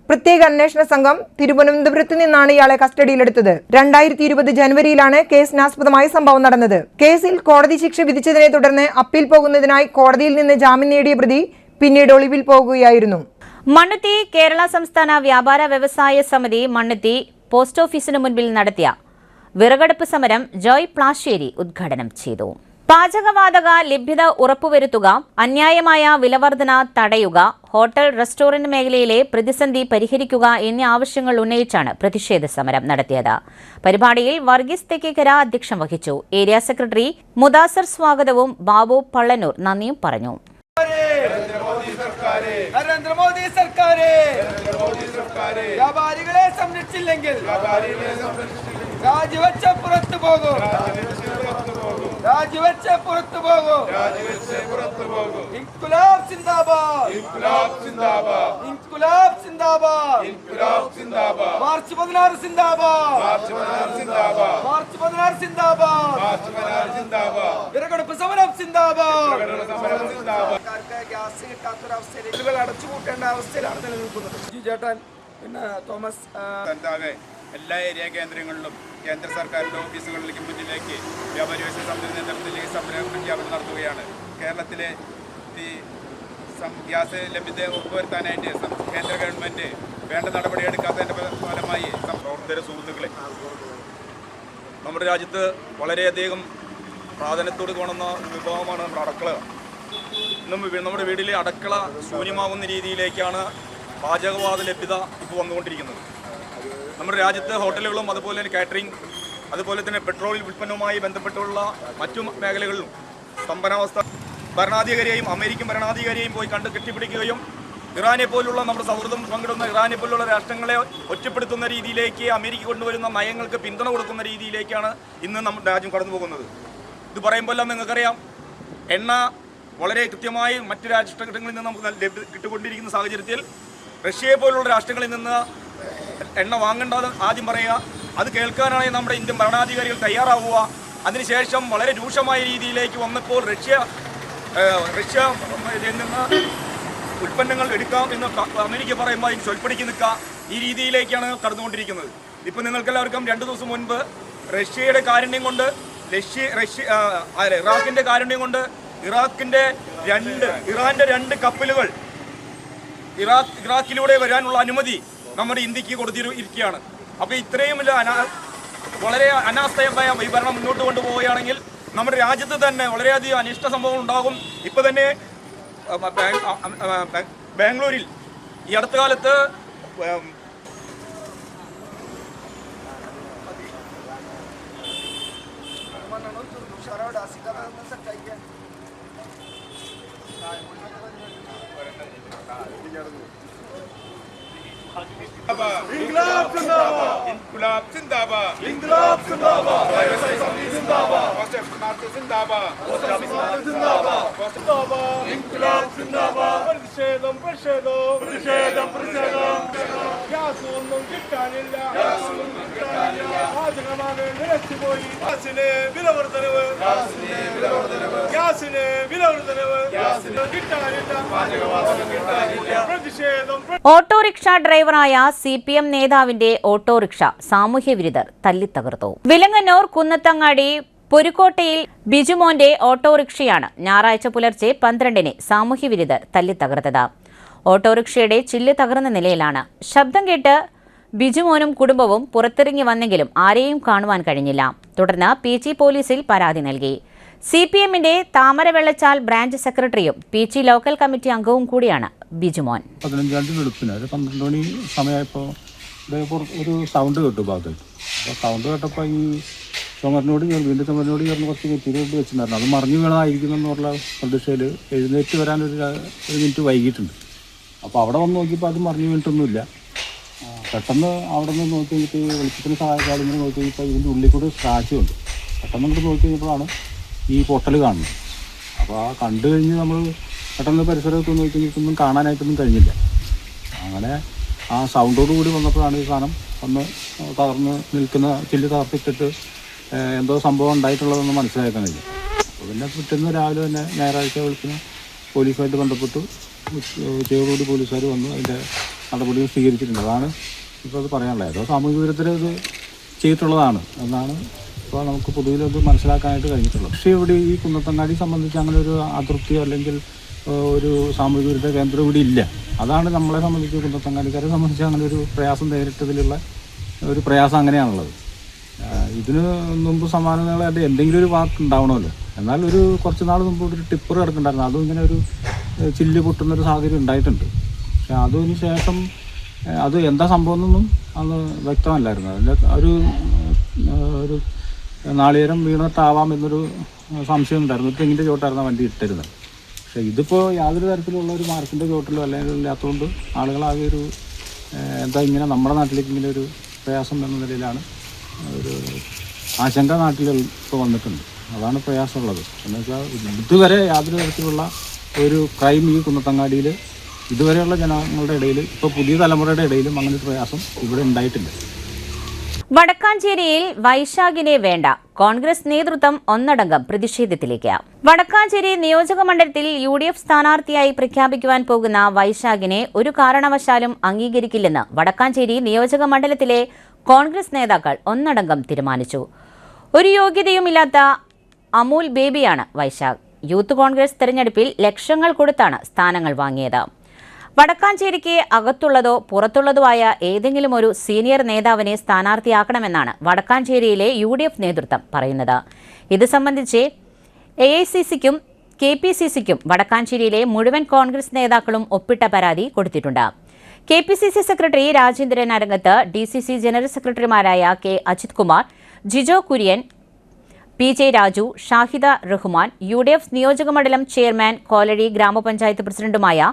പ്രത്യേക അന്വേഷണ സംഘം തിരുവനന്തപുരത്ത് നിന്നാണ് ഇയാളെ കസ്റ്റഡിയിലെടുത്തത്. 2020 ജനുവരിയിലാണ് കേസിനാസ്പദമായ സംഭവം നടന്നത്. കേസിൽ കോടതി ശിക്ഷ വിധിച്ചതിനെ തുടർന്ന് അപ്പീൽ പോകുന്നതിനായി കോടതിയിൽ നിന്ന് ജാമ്യം നേടിയ പ്രതി പിന്നീട് ഒളിവിൽ പോകുകയായിരുന്നു. മണ്ണുത്തി കേരള സംസ്ഥാന വ്യാപാര വ്യവസായ സമിതി മണ്ണുത്തി പോസ്റ്റ് ഓഫീസിന് മുൻപിൽ നടത്തിയ വിറകടുപ്പ് സമരം ജോയ് പ്ലാശ്ശേരി ഉദ്ഘാടനം ചെയ്തു. പാചകവാതക ലഭ്യത ഉറപ്പുവരുത്തുക, അന്യായമായ വിലവർധന തടയുക, ഹോട്ടൽ റെസ്റ്റോറന്റ് മേഖലയിലെ പ്രതിസന്ധി പരിഹരിക്കുക എന്നീ ആവശ്യങ്ങൾ ഉന്നയിച്ചാണ് പ്രതിഷേധ സമരം നടത്തിയത്. പരിപാടിയിൽ വർഗീസ് തെക്കേക്കര അധ്യക്ഷം വഹിച്ചു. ഏരിയ സെക്രട്ടറി മുദാസർ സ്വാഗതവും ബാബു പള്ളന്നൂർ നന്ദിയും പറഞ്ഞു. നരേന്ദ്രമോദി സർക്കാരെ വ്യാപാരികളെ സംരക്ഷിച്ചില്ലെങ്കിൽ രാജിവെച്ച പുറത്തു പോകും. രാജിവെച്ച് പുറത്തു പോകും. ഇൻകുലാബ് സിന്ദാബാദ്. ഇൻകുലാബ് സിന്ദാബാദ്. ഇൻകുലാബ് സിന്ദാബാദ്. ഇൻകുലാബ് സിന്ദാബാദ്. മാർച്ച് 16 സിന്ദാബാദ്. മാർച്ച് 16 സിന്ദാബാദ്. മാർച്ച് 16 സിന്ദാബാദ്. മാർച്ച് 16 സിന്ദാബാദ്. വിറകടുപ്പ് സമരം സിന്ദാബാദ്. വിറകടുപ്പ് സമരം സിന്ദാബാദ്. ഗ്യാസ് കിട്ടാത്തൊരവസ്ഥയിൽ അടച്ചുപൂട്ടേണ്ട അവസ്ഥയിലാണ് നിലനിൽക്കുന്നത്. ചേട്ടൻ പിന്നെ തോമസ് എല്ലാ ഏരിയ കേന്ദ്രങ്ങളിലും കേന്ദ്ര സർക്കാരിൻ്റെ ഓഫീസുകളിലേക്ക് മുന്നിലേക്ക് വ്യാപാരി വ്യവസായ സമിതി നേതൃത്വത്തിലേക്ക് സമരം പ്രഖ്യാപനം നടത്തുകയാണ്. കേരളത്തിലെ ഈ ഗ്യാസ് ലഭ്യത ഉറപ്പുവരുത്താനായിട്ട് കേന്ദ്ര ഗവൺമെൻറ് വേണ്ട നടപടിയെടുക്കാത്തതിൻ്റെ ഫലമായി പ്രവർത്തകര സുഹൃത്തുക്കളെ, നമ്മുടെ രാജ്യത്ത് വളരെയധികം പ്രാധാന്യത്തോട് കാണുന്ന വിഭവമാണ് നമ്മുടെ അടുക്കള. നമ്മുടെ വീട്ടിലെ അടുക്കള ശൂന്യമാകുന്ന രീതിയിലേക്കാണ് പാചകവാത ലഭ്യത ഇപ്പോൾ വന്നുകൊണ്ടിരിക്കുന്നത്. നമ്മുടെ രാജ്യത്ത് ഹോട്ടലുകളും അതുപോലെ തന്നെ കാറ്ററിംഗ്, അതുപോലെ തന്നെ പെട്രോൾ ഉൽപ്പന്നവുമായി ബന്ധപ്പെട്ടുള്ള മറ്റു മേഖലകളിലും സ്തംഭനാവസ്ഥ. ഭരണാധികാരിയെയും അമേരിക്കൻ ഭരണാധികാരിയെയും പോയി കണ്ട് കെട്ടിപ്പിടിക്കുകയും ഇറാനെ പോലുള്ള നമ്മുടെ സൗഹൃദം പങ്കിടുന്ന ഇറാനെ പോലുള്ള രാഷ്ട്രങ്ങളെ ഒറ്റപ്പെടുത്തുന്ന രീതിയിലേക്ക് അമേരിക്ക കൊണ്ടുവരുന്ന നയങ്ങൾക്ക് പിന്തുണ കൊടുക്കുന്ന രീതിയിലേക്കാണ് ഇന്ന് നമ്മുടെ രാജ്യം കടന്നു പോകുന്നത്. ഇത് പറയുമ്പോൾ നിങ്ങൾക്കറിയാം, എണ്ണ വളരെ കൃത്യമായി മറ്റ് രാഷ്ട്രങ്ങളിൽ നിന്ന് നമുക്ക് കിട്ടുകൊണ്ടിരിക്കുന്ന സാഹചര്യത്തിൽ റഷ്യയെ പോലുള്ള രാഷ്ട്രങ്ങളിൽ നിന്ന് എണ്ണ വാങ്ങേണ്ടത് ആദ്യം പറയുക, അത് കേൾക്കാനാണ് നമ്മുടെ ഇന്ത്യൻ ഭരണാധികാരികൾ തയ്യാറാവുക. അതിനുശേഷം വളരെ രൂക്ഷമായ രീതിയിലേക്ക് വന്നപ്പോൾ റഷ്യയിൽ നിന്ന് ഉൽപ്പന്നങ്ങൾ എടുക്കാം എന്ന് അമേരിക്ക പറയുമ്പോൾ അതിന് ചൊൽപ്പടിക്ക് നിൽക്കുക, ഈ രീതിയിലേക്കാണ് കടന്നുകൊണ്ടിരിക്കുന്നത്. ഇപ്പം നിങ്ങൾക്കെല്ലാവർക്കും 2 ദിവസം മുൻപ് റഷ്യയുടെ കാരുണ്യം കൊണ്ട് ഇറാഖിന്റെ കാരുണ്യം കൊണ്ട് ഇറാന്റെ രണ്ട് കപ്പലുകൾ ഇറാഖിലൂടെ വരാനുള്ള അനുമതി നമ്മുടെ ഇന്ത്യക്ക് കൊടുത്തിരിക്കുകയാണ്. അപ്പോൾ ഇത്രയും വളരെ അനാസ്ഥയമായ ഈ ഭരണം മുന്നോട്ട് കൊണ്ടുപോവുകയാണെങ്കിൽ നമ്മുടെ രാജ്യത്ത് തന്നെ വളരെയധികം അനിഷ്ട സംഭവങ്ങൾ ഉണ്ടാകും. ഇപ്പോൾ തന്നെ ബാംഗ്ലൂരിൽ ഈ അടുത്ത കാലത്ത് इंकलाब जिंदाबाद, इंकलाब जिंदाबाद, इंकलाब जिंदाबाद, इंकलाब जिंदाबाद, പ്രതിഷേധം ഗ്യാസ് ഒന്നും കിട്ടാനില്ല, പാചകമാണ് നിലച്ചുപോയി, ഗ്യാസിന് വില വർധനവ്, കിട്ടാനില്ല, പ്രതിഷേധം. ഓട്ടോറിക്ഷ ഡ്രൈവറായ CPM നേതാവിന്റെ ഓട്ടോറിക്ഷ സാമൂഹ്യവിരുദ്ധർ തല്ലിത്തകർത്തു. വിലങ്ങന്നൂർ കുന്നത്തങ്ങാടി പുരുക്കോട്ടയിൽ ബിജുമോന്റെ ഓട്ടോറിക്ഷയാണ് ഞായറാഴ്ച പുലർച്ചെ 12-ന് സാമൂഹ്യവിരുദ്ധർ തല്ലിത്തകർത്തത്. ഓട്ടോറിക്ഷയുടെ ചില്ല് തകർന്ന നിലയിലാണ്. ശബ്ദം കേട്ട് ബിജുമോനും കുടുംബവും പുറത്തിറങ്ങി വന്നെങ്കിലും ആരെയും കാണുവാൻ കഴിഞ്ഞില്ല. തുടർന്ന് PG പോലീസിൽ പരാതി നൽകി. CPMന്റെ താമരവെള്ളച്ചാൽ ബ്രാഞ്ച് സെക്രട്ടറിയും PG ലോക്കൽ കമ്മിറ്റി അംഗവും കൂടിയാണ് ബിജുമോൻ. 15-ാം തീയതി വെളുപ്പിന് ഒരു 12 മണി സമയമായപ്പോൾ ഒരു സൗണ്ട് കേട്ടു ഭാഗത്ത്. അപ്പോൾ സൗണ്ട് കേട്ടപ്പോൾ ഈ ചുമരിനോട് വീണ്ടും ചുമരിനോട് ചേർന്ന് കുറച്ച് നെറ്റിയിൽ വെച്ചിട്ടുണ്ടായിരുന്നു. അത് മറിഞ്ഞു വീണതായിരിക്കുമെന്നുള്ള പ്രതീക്ഷയിൽ എഴുന്നേറ്റ് വരാനൊരു മിനിറ്റ് വൈകിട്ടുണ്ട്. അപ്പോൾ അവിടെ വന്ന് നോക്കിയപ്പോൾ അത് മറിഞ്ഞു വീണിട്ടൊന്നുമില്ല. പെട്ടെന്ന് അവിടെ നിന്ന് നോക്കി കഴിഞ്ഞിട്ട് വെളിച്ചത്തിന് സഹായിക്കാതെ ഇങ്ങനെ നോക്കി കഴിഞ്ഞപ്പോൾ ഇതിൻ്റെ ഉള്ളിൽ കൂടി സ്ക്രാച്ചുണ്ട്. പെട്ടെന്ന് ഇങ്ങോട്ട് നോക്കി കഴിഞ്ഞപ്പോഴാണ് ഈ പൊട്ടൽ കാണുന്നത്. അപ്പോൾ ആ കണ്ടു കഴിഞ്ഞ് നമ്മൾ പെട്ടെന്ന് പരിസരത്ത് നോക്കി കഴിഞ്ഞിട്ടൊന്നും കാണാനായിട്ടൊന്നും കഴിഞ്ഞില്ല. അങ്ങനെ ആ സൗണ്ടോട് കൂടി വന്നപ്പോഴാണ് ഈ സാധനം ഒന്ന് തകർന്ന് നിൽക്കുന്ന ചില്ല് തകർത്തിട്ടിട്ട് എന്തോ സംഭവം ഉണ്ടായിട്ടുള്ളതെന്ന് മനസ്സിലാക്കാൻ കഴിയും. അപ്പോൾ പിന്നെ പിറ്റേന്ന് രാവിലെ തന്നെ ഞായറാഴ്ച വെളുപ്പിന് പോലീസുമായിട്ട് ബന്ധപ്പെട്ടു. ഉച്ചയോടുകൂടി പോലീസുകാർ വന്നു അതിൻ്റെ നടപടികൾ സ്വീകരിച്ചിട്ടുണ്ട്. അതാണ് ഇപ്പോൾ അത് പറയാനുള്ളത്. ഏതോ സാമൂഹിക വിരുദ്ധർ ഇത് ചെയ്തിട്ടുള്ളതാണ് എന്നാണ് ഇപ്പോൾ നമുക്ക് പൊതുവിലത് മനസ്സിലാക്കാനായിട്ട് കഴിഞ്ഞിട്ടുള്ളത്. പക്ഷേ ഇവിടെ ഈ കുന്നത്തങ്ങാടി സംബന്ധിച്ച് അങ്ങനെ ഒരു അതൃപ്തിയോ അല്ലെങ്കിൽ ഒരു സാമൂഹിക വിരുദ്ധ കേന്ദ്രം ഇവിടെ ഇല്ല. അതാണ് നമ്മളെ സംബന്ധിച്ച് കുന്നത്തങ്ങാടിക്കാരെ സംബന്ധിച്ച് അങ്ങനെ ഒരു പ്രയാസം നേരിട്ടതിലുള്ള ഒരു പ്രയാസം അങ്ങനെയാണുള്ളത്. ഇതിന് മുമ്പ് സമാനങ്ങളായിട്ട് എന്തെങ്കിലും ഒരു വാക്ക് ഉണ്ടാവണമല്ലോ. എന്നാൽ ഒരു കുറച്ച് നാൾ മുമ്പ് ഒരു ടിപ്പർ കിടക്കുന്നുണ്ടായിരുന്നു. അതും ഇങ്ങനെ ഒരു ചില്ല് പൊട്ടുന്നൊരു സാഹചര്യം ഉണ്ടായിട്ടുണ്ട്. പക്ഷെ അതിന് ശേഷം അത് എന്താ സംഭവം എന്നൊന്നും അന്ന് വ്യക്തമല്ലായിരുന്നു. അതിൻ്റെ ഒരു നാളികേരം വീണിട്ടാവാം എന്നൊരു സംശയം ഉണ്ടായിരുന്നു. തെങ്ങിൻ്റെ ചോട്ടായിരുന്നു വണ്ടി ഇട്ടിരുന്നത്. പക്ഷേ ഇതിപ്പോൾ യാതൊരു തരത്തിലുള്ള ഒരു മാർക്കിൻ്റെ ചോട്ടിലോ അല്ലെങ്കിൽ ഇല്ലാത്തതുകൊണ്ട് ആളുകളാകെ ഒരു എന്താ ഇങ്ങനെ നമ്മുടെ നാട്ടിലേക്ക് ഇങ്ങനെ ഒരു പ്രയാസം എന്ന നിലയിലാണ് ഒരു ആശങ്ക നാട്ടിൽ ഇപ്പോൾ വന്നിട്ടുണ്ട്. അതാണ് പ്രയാസമുള്ളത്. എന്നുവെച്ചാൽ ഇതുവരെ യാതൊരു തരത്തിലുള്ള ഒരു ക്രൈം ഈ കുന്നത്തങ്ങാടിയിൽ ഇതുവരെയുള്ള ജനങ്ങളുടെ ഇടയിൽ ഇപ്പോൾ പുതിയ തലമുറയുടെ ഇടയിലും അങ്ങനെ ഒരു പ്രയാസം ഇവിടെ ഉണ്ടായിട്ടില്ല. വടക്കാഞ്ചേരിയിൽ വൈശാഖിനെ വേണ്ട, കോൺഗ്രസ് നേതൃത്വം ഒന്നടങ്കം പ്രതിഷേധത്തിലേക്ക്. വടക്കാഞ്ചേരി നിയോജക മണ്ഡലത്തിൽ UDF സ്ഥാനാർത്ഥിയായി പ്രഖ്യാപിക്കുവാൻ പോകുന്ന വൈശാഖിനെ ഒരു കാരണവശാലും അംഗീകരിക്കില്ലെന്ന് വടക്കാഞ്ചേരി നിയോജക മണ്ഡലത്തിലെ കോൺഗ്രസ് നേതാക്കൾ ഒന്നടങ്കം തീരുമാനിച്ചു. ഒരു യോഗ്യതയുമില്ലാത്ത അമൂൽ ബേബിയാണ് വൈശാഖ്. യൂത്ത് കോൺഗ്രസ് തെരഞ്ഞെടുപ്പിൽ ലക്ഷങ്ങൾ കൊടുത്താണ് സ്ഥാനങ്ങൾ വാങ്ങിയത്. വടക്കാഞ്ചേരിക്ക് അകത്തുള്ളതോ പുറത്തുള്ളതോ ആയ ഏതെങ്കിലും ഒരു സീനിയർ നേതാവിനെ സ്ഥാനാർത്ഥിയാക്കണമെന്നാണ് വടക്കാഞ്ചേരിയിലെ UDF നേതൃത്വം പറയുന്നത്. ഇത് സംബന്ധിച്ച് AICCക്കും KPCCക്കും വടക്കാഞ്ചേരിയിലെ മുഴുവൻ കോൺഗ്രസ് നേതാക്കളും ഒപ്പിട്ട പരാതി കൊടുത്തിട്ടുണ്ട്. KPCC secretary Rajendran Arangath, DCC general സെക്രട്ടറിമാരായ K Ajith Kumar, Jijo Kurian, PJ Raju, Shahida Rahman, UDF നിയോജകമണ്ഡലം ചെയർമാൻ, കോലഴി ഗ്രാമപഞ്ചായത്ത് പ്രസിഡന്റുമായ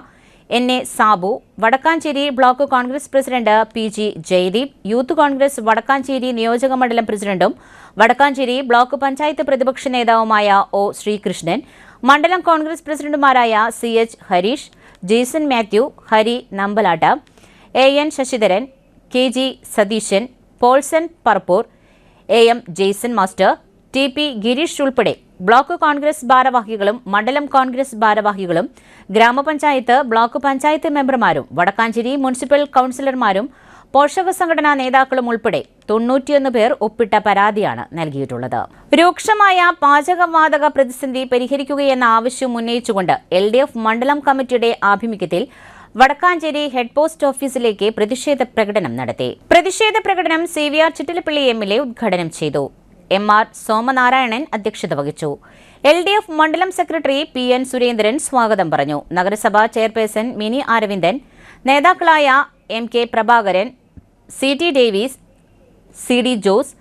NA Sabu, Wadakkanchery block Congress president PG Jayadeep, youth Congress Wadakkanchery നിയോജകമണ്ഡലം പ്രസിഡന്റും വടക്കാഞ്ചേരി ബ്ലോക്ക് പഞ്ചായത്ത് പ്രതിപക്ഷ നേതാവുമായ O ശ്രീകൃഷ്ണൻ, മണ്ഡലം കോൺഗ്രസ് പ്രസിഡന്റുമാരായ CH Harish, Jaison Mathew, Hari Nambalatt, AN Sasidharan, KG Satheesan, Paulson Parappur, AM Jaison master, TP Gireesh ഉൾപ്പെടെ ബ്ലോക്ക് കോൺഗ്രസ് ഭാരവാഹികളും മണ്ഡലം കോൺഗ്രസ് ഭാരവാഹികളും ഗ്രാമപഞ്ചായത്ത് ബ്ലോക്ക് പഞ്ചായത്ത് മെമ്പർമാരും വടക്കാഞ്ചേരി മുനിസിപ്പൽ കൗൺസിലർമാരും പോഷക സംഘടനാ നേതാക്കളും ഉൾപ്പെടെ 91 പേർ ഒപ്പിട്ട പരാതിയാണ് നൽകിയിട്ടുള്ളത്. രൂക്ഷമായ പാചകവാതക പ്രതിസന്ധി പരിഹരിക്കുകയെന്ന ആവശ്യം ഉന്നയിച്ചുകൊണ്ട് LDF മണ്ഡലം കമ്മിറ്റിയുടെ ആഭിമുഖ്യത്തിൽ വടക്കാഞ്ചേരി ഹെഡ് പോസ്റ്റ് ഓഫീസിലേക്ക് പ്രതിഷേധ പ്രകടനം നടത്തി. പ്രതിഷേധ പ്രകടനം CVR ചിറ്റിലപ്പള്ളി MLA ഉദ്ഘാടനം ചെയ്തു. MR സോമനാരായണൻ അധ്യക്ഷത വഹിച്ചു. LDF മണ്ഡലം സെക്രട്ടറി PN സുരേന്ദ്രൻ സ്വാഗതം പറഞ്ഞു. നഗരസഭാ ചെയർപേഴ്സൺ മിനി അരവിന്ദൻ, നേതാക്കളായ MK Prabhakaran, CT Davis, CD Jose,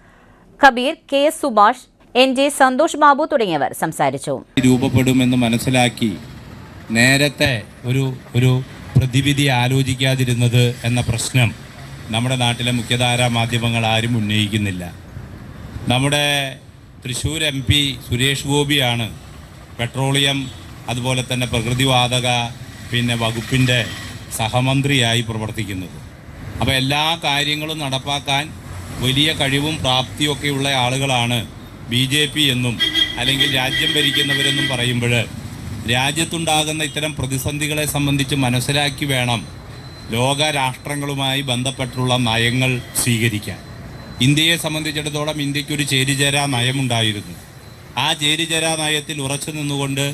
Kabeer, KS Subhash, NJ Santhosh Babu തുടങ്ങിയവർ സംസാരിച്ചു. രൂപപ്പെടുമെന്ന് മനസ്സിലാക്കി നേരത്തെ ഒരു പ്രതിവിധി ആലോചിക്കാതിരുന്നത് എന്ന പ്രശ്നം നമ്മുടെ നാട്ടിലെ മുഖ്യധാരാ മാധ്യമങ്ങൾ ആരും ഉന്നയിക്കുന്നില്ല. നമ്മുടെ തൃശ്ശൂർ MP സുരേഷ് ഗോപിയാണ് പെട്രോളിയം അതുപോലെ തന്നെ പ്രകൃതിവാതക വകുപ്പിൻ്റെ സഹമന്ത്രിയായി പ്രവർത്തിക്കുന്നത്. അപ്പോൾ എല്ലാ കാര്യങ്ങളും നടപ്പാക്കാൻ വലിയ കഴിവും പ്രാപ്തിയൊക്കെയുള്ള ആളുകളാണ് BJP എന്നും അല്ലെങ്കിൽ രാജ്യം ഭരിക്കുന്നവരെന്നും പറയുമ്പോൾ രാജ്യത്തുണ്ടാകുന്ന ഇത്തരം പ്രതിസന്ധികളെ സംബന്ധിച്ച് മനസ്സിലാക്കി വേണം ലോക രാഷ്ട്രങ്ങളുമായി ബന്ധപ്പെട്ടുള്ള നയങ്ങൾ സ്വീകരിക്കാൻ. ഇന്ത്യയെ സംബന്ധിച്ചിടത്തോളം ഇന്ത്യക്കൊരു ചേരിചേരാ നയമുണ്ടായിരുന്നു. ആ ചേരിചേരാ നയത്തിൽ ഉറച്ചു നിന്നുകൊണ്ട്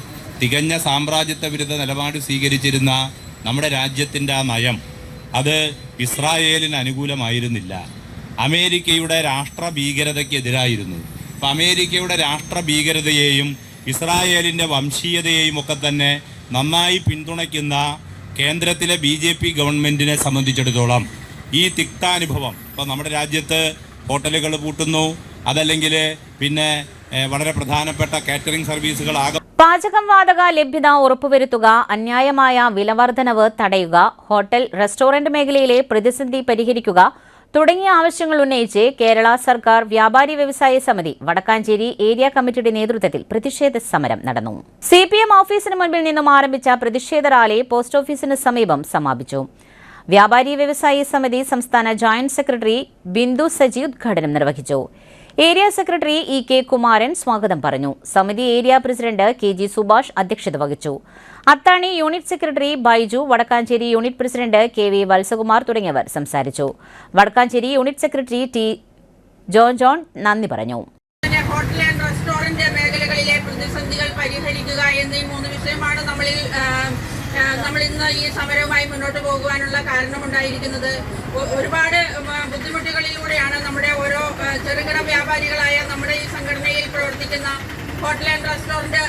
തികഞ്ഞ സാമ്രാജ്യത്വ വിരുദ്ധ നിലപാട് സ്വീകരിച്ചിരുന്ന നമ്മുടെ രാജ്യത്തിൻ്റെ ആ നയം അത് ഇസ്രായേലിന് അനുകൂലമായിരുന്നില്ല. അമേരിക്കയുടെ രാഷ്ട്ര ഭീകരതയ്ക്കെതിരായിരുന്നു. അപ്പം അമേരിക്കയുടെ രാഷ്ട്ര ഭീകരതയെയും ഇസ്രായേലിൻ്റെ വംശീയതയെയും ഒക്കെ തന്നെ നന്നായി പിന്തുണയ്ക്കുന്ന കേന്ദ്രത്തിലെ BJP ഗവൺമെൻറ്റിനെ സംബന്ധിച്ചിടത്തോളം ഈ തിക്താനുഭവം ഇപ്പോൾ നമ്മുടെ രാജ്യത്ത് ഹോട്ടലുകൾ പൂട്ടുന്നു, അതല്ലെങ്കിൽ വളരെ പ്രധാനപ്പെട്ട കാറ്ററിംഗ് സർവീസുകൾ പാചകം വാതക ലഭ്യത ഉറപ്പുവരുത്തുക, അന്യായമായ വിലവർദ്ധനവ് തടയുക, ഹോട്ടൽ റെസ്റ്റോറന്റ് മേഖലയിലെ പ്രതിസന്ധി പരിഹരിക്കുക തുടങ്ങിയ ആവശ്യങ്ങൾ ഉന്നയിച്ച് കേരള സർക്കാർ വ്യാപാരി വ്യവസായ സമിതി വടക്കാഞ്ചേരി ഏരിയ കമ്മിറ്റിയുടെ നേതൃത്വത്തിൽ പ്രതിഷേധ സമരം നടന്നു. CPM ഓഫീസിന് മുൻപിൽ നിന്നും ആരംഭിച്ച പ്രതിഷേധ റാലി പോസ്റ്റ് ഓഫീസിന് സമീപം സമാപിച്ചു. വ്യാപാരി വ്യവസായി സമിതി സംസ്ഥാന ജോയിന്റ് സെക്രട്ടറി ബിന്ദു സജി ഉദ്ഘാടനം നിർവഹിച്ചു. ഏരിയ സെക്രട്ടറി EK കുമാരൻ സ്വാഗതം പറഞ്ഞു. സമിതി ഏരിയ പ്രസിഡന്റ് KG സുഭാഷ് അധ്യക്ഷത വഹിച്ചു. Athani unit secretary Baiju, Vadakkanchery unit president KV Valsakumar തുടങ്ങിയവർ സംസാരിച്ചു. Vadakkanchery unit secretary T John നന്ദി പറഞ്ഞു. ഹോട്ടൽ ആൻഡ് റെസ്റ്റോറന്റ് മേഖലകളിലെ പ്രതിസന്ധികൾ പരിഹരിക്കുക എന്നീ 3 വിഷയമാണ് നമ്മൾ ഇന്ന് ഈ സമരവുമായി മുന്നോട്ട് പോകുവാനുള്ള കാരണമുണ്ടായിരിക്കുന്നത്. ഒരുപാട് ബുദ്ധിമുട്ടുകളിലൂടെയാണ് നമ്മുടെ ഓരോ ചെറുകിട വ്യാപാരികളായ നമ്മുടെ ഈ സംഘടനയിൽ പ്രവർത്തിക്കുന്ന ഹോട്ടൽ ആൻഡ് റെസ്റ്റോറന്റ്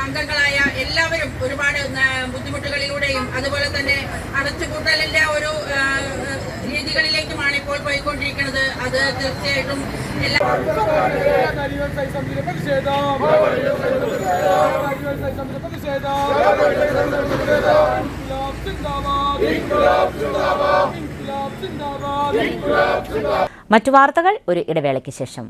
അംഗങ്ങളായ എല്ലാവരും ഒരുപാട് ബുദ്ധിമുട്ടുകളിലൂടെയും അതുപോലെ തന്നെ അടച്ചുപൂട്ടലിന്റെ ഒരു രീതികളിലേക്കുമാണ് ഇപ്പോൾ പോയിക്കൊണ്ടിരിക്കുന്നത്. അത് തീർച്ചയായിട്ടും മറ്റു വാർത്തകൾ ഒരു ഇടവേളയ്ക്ക് ശേഷം.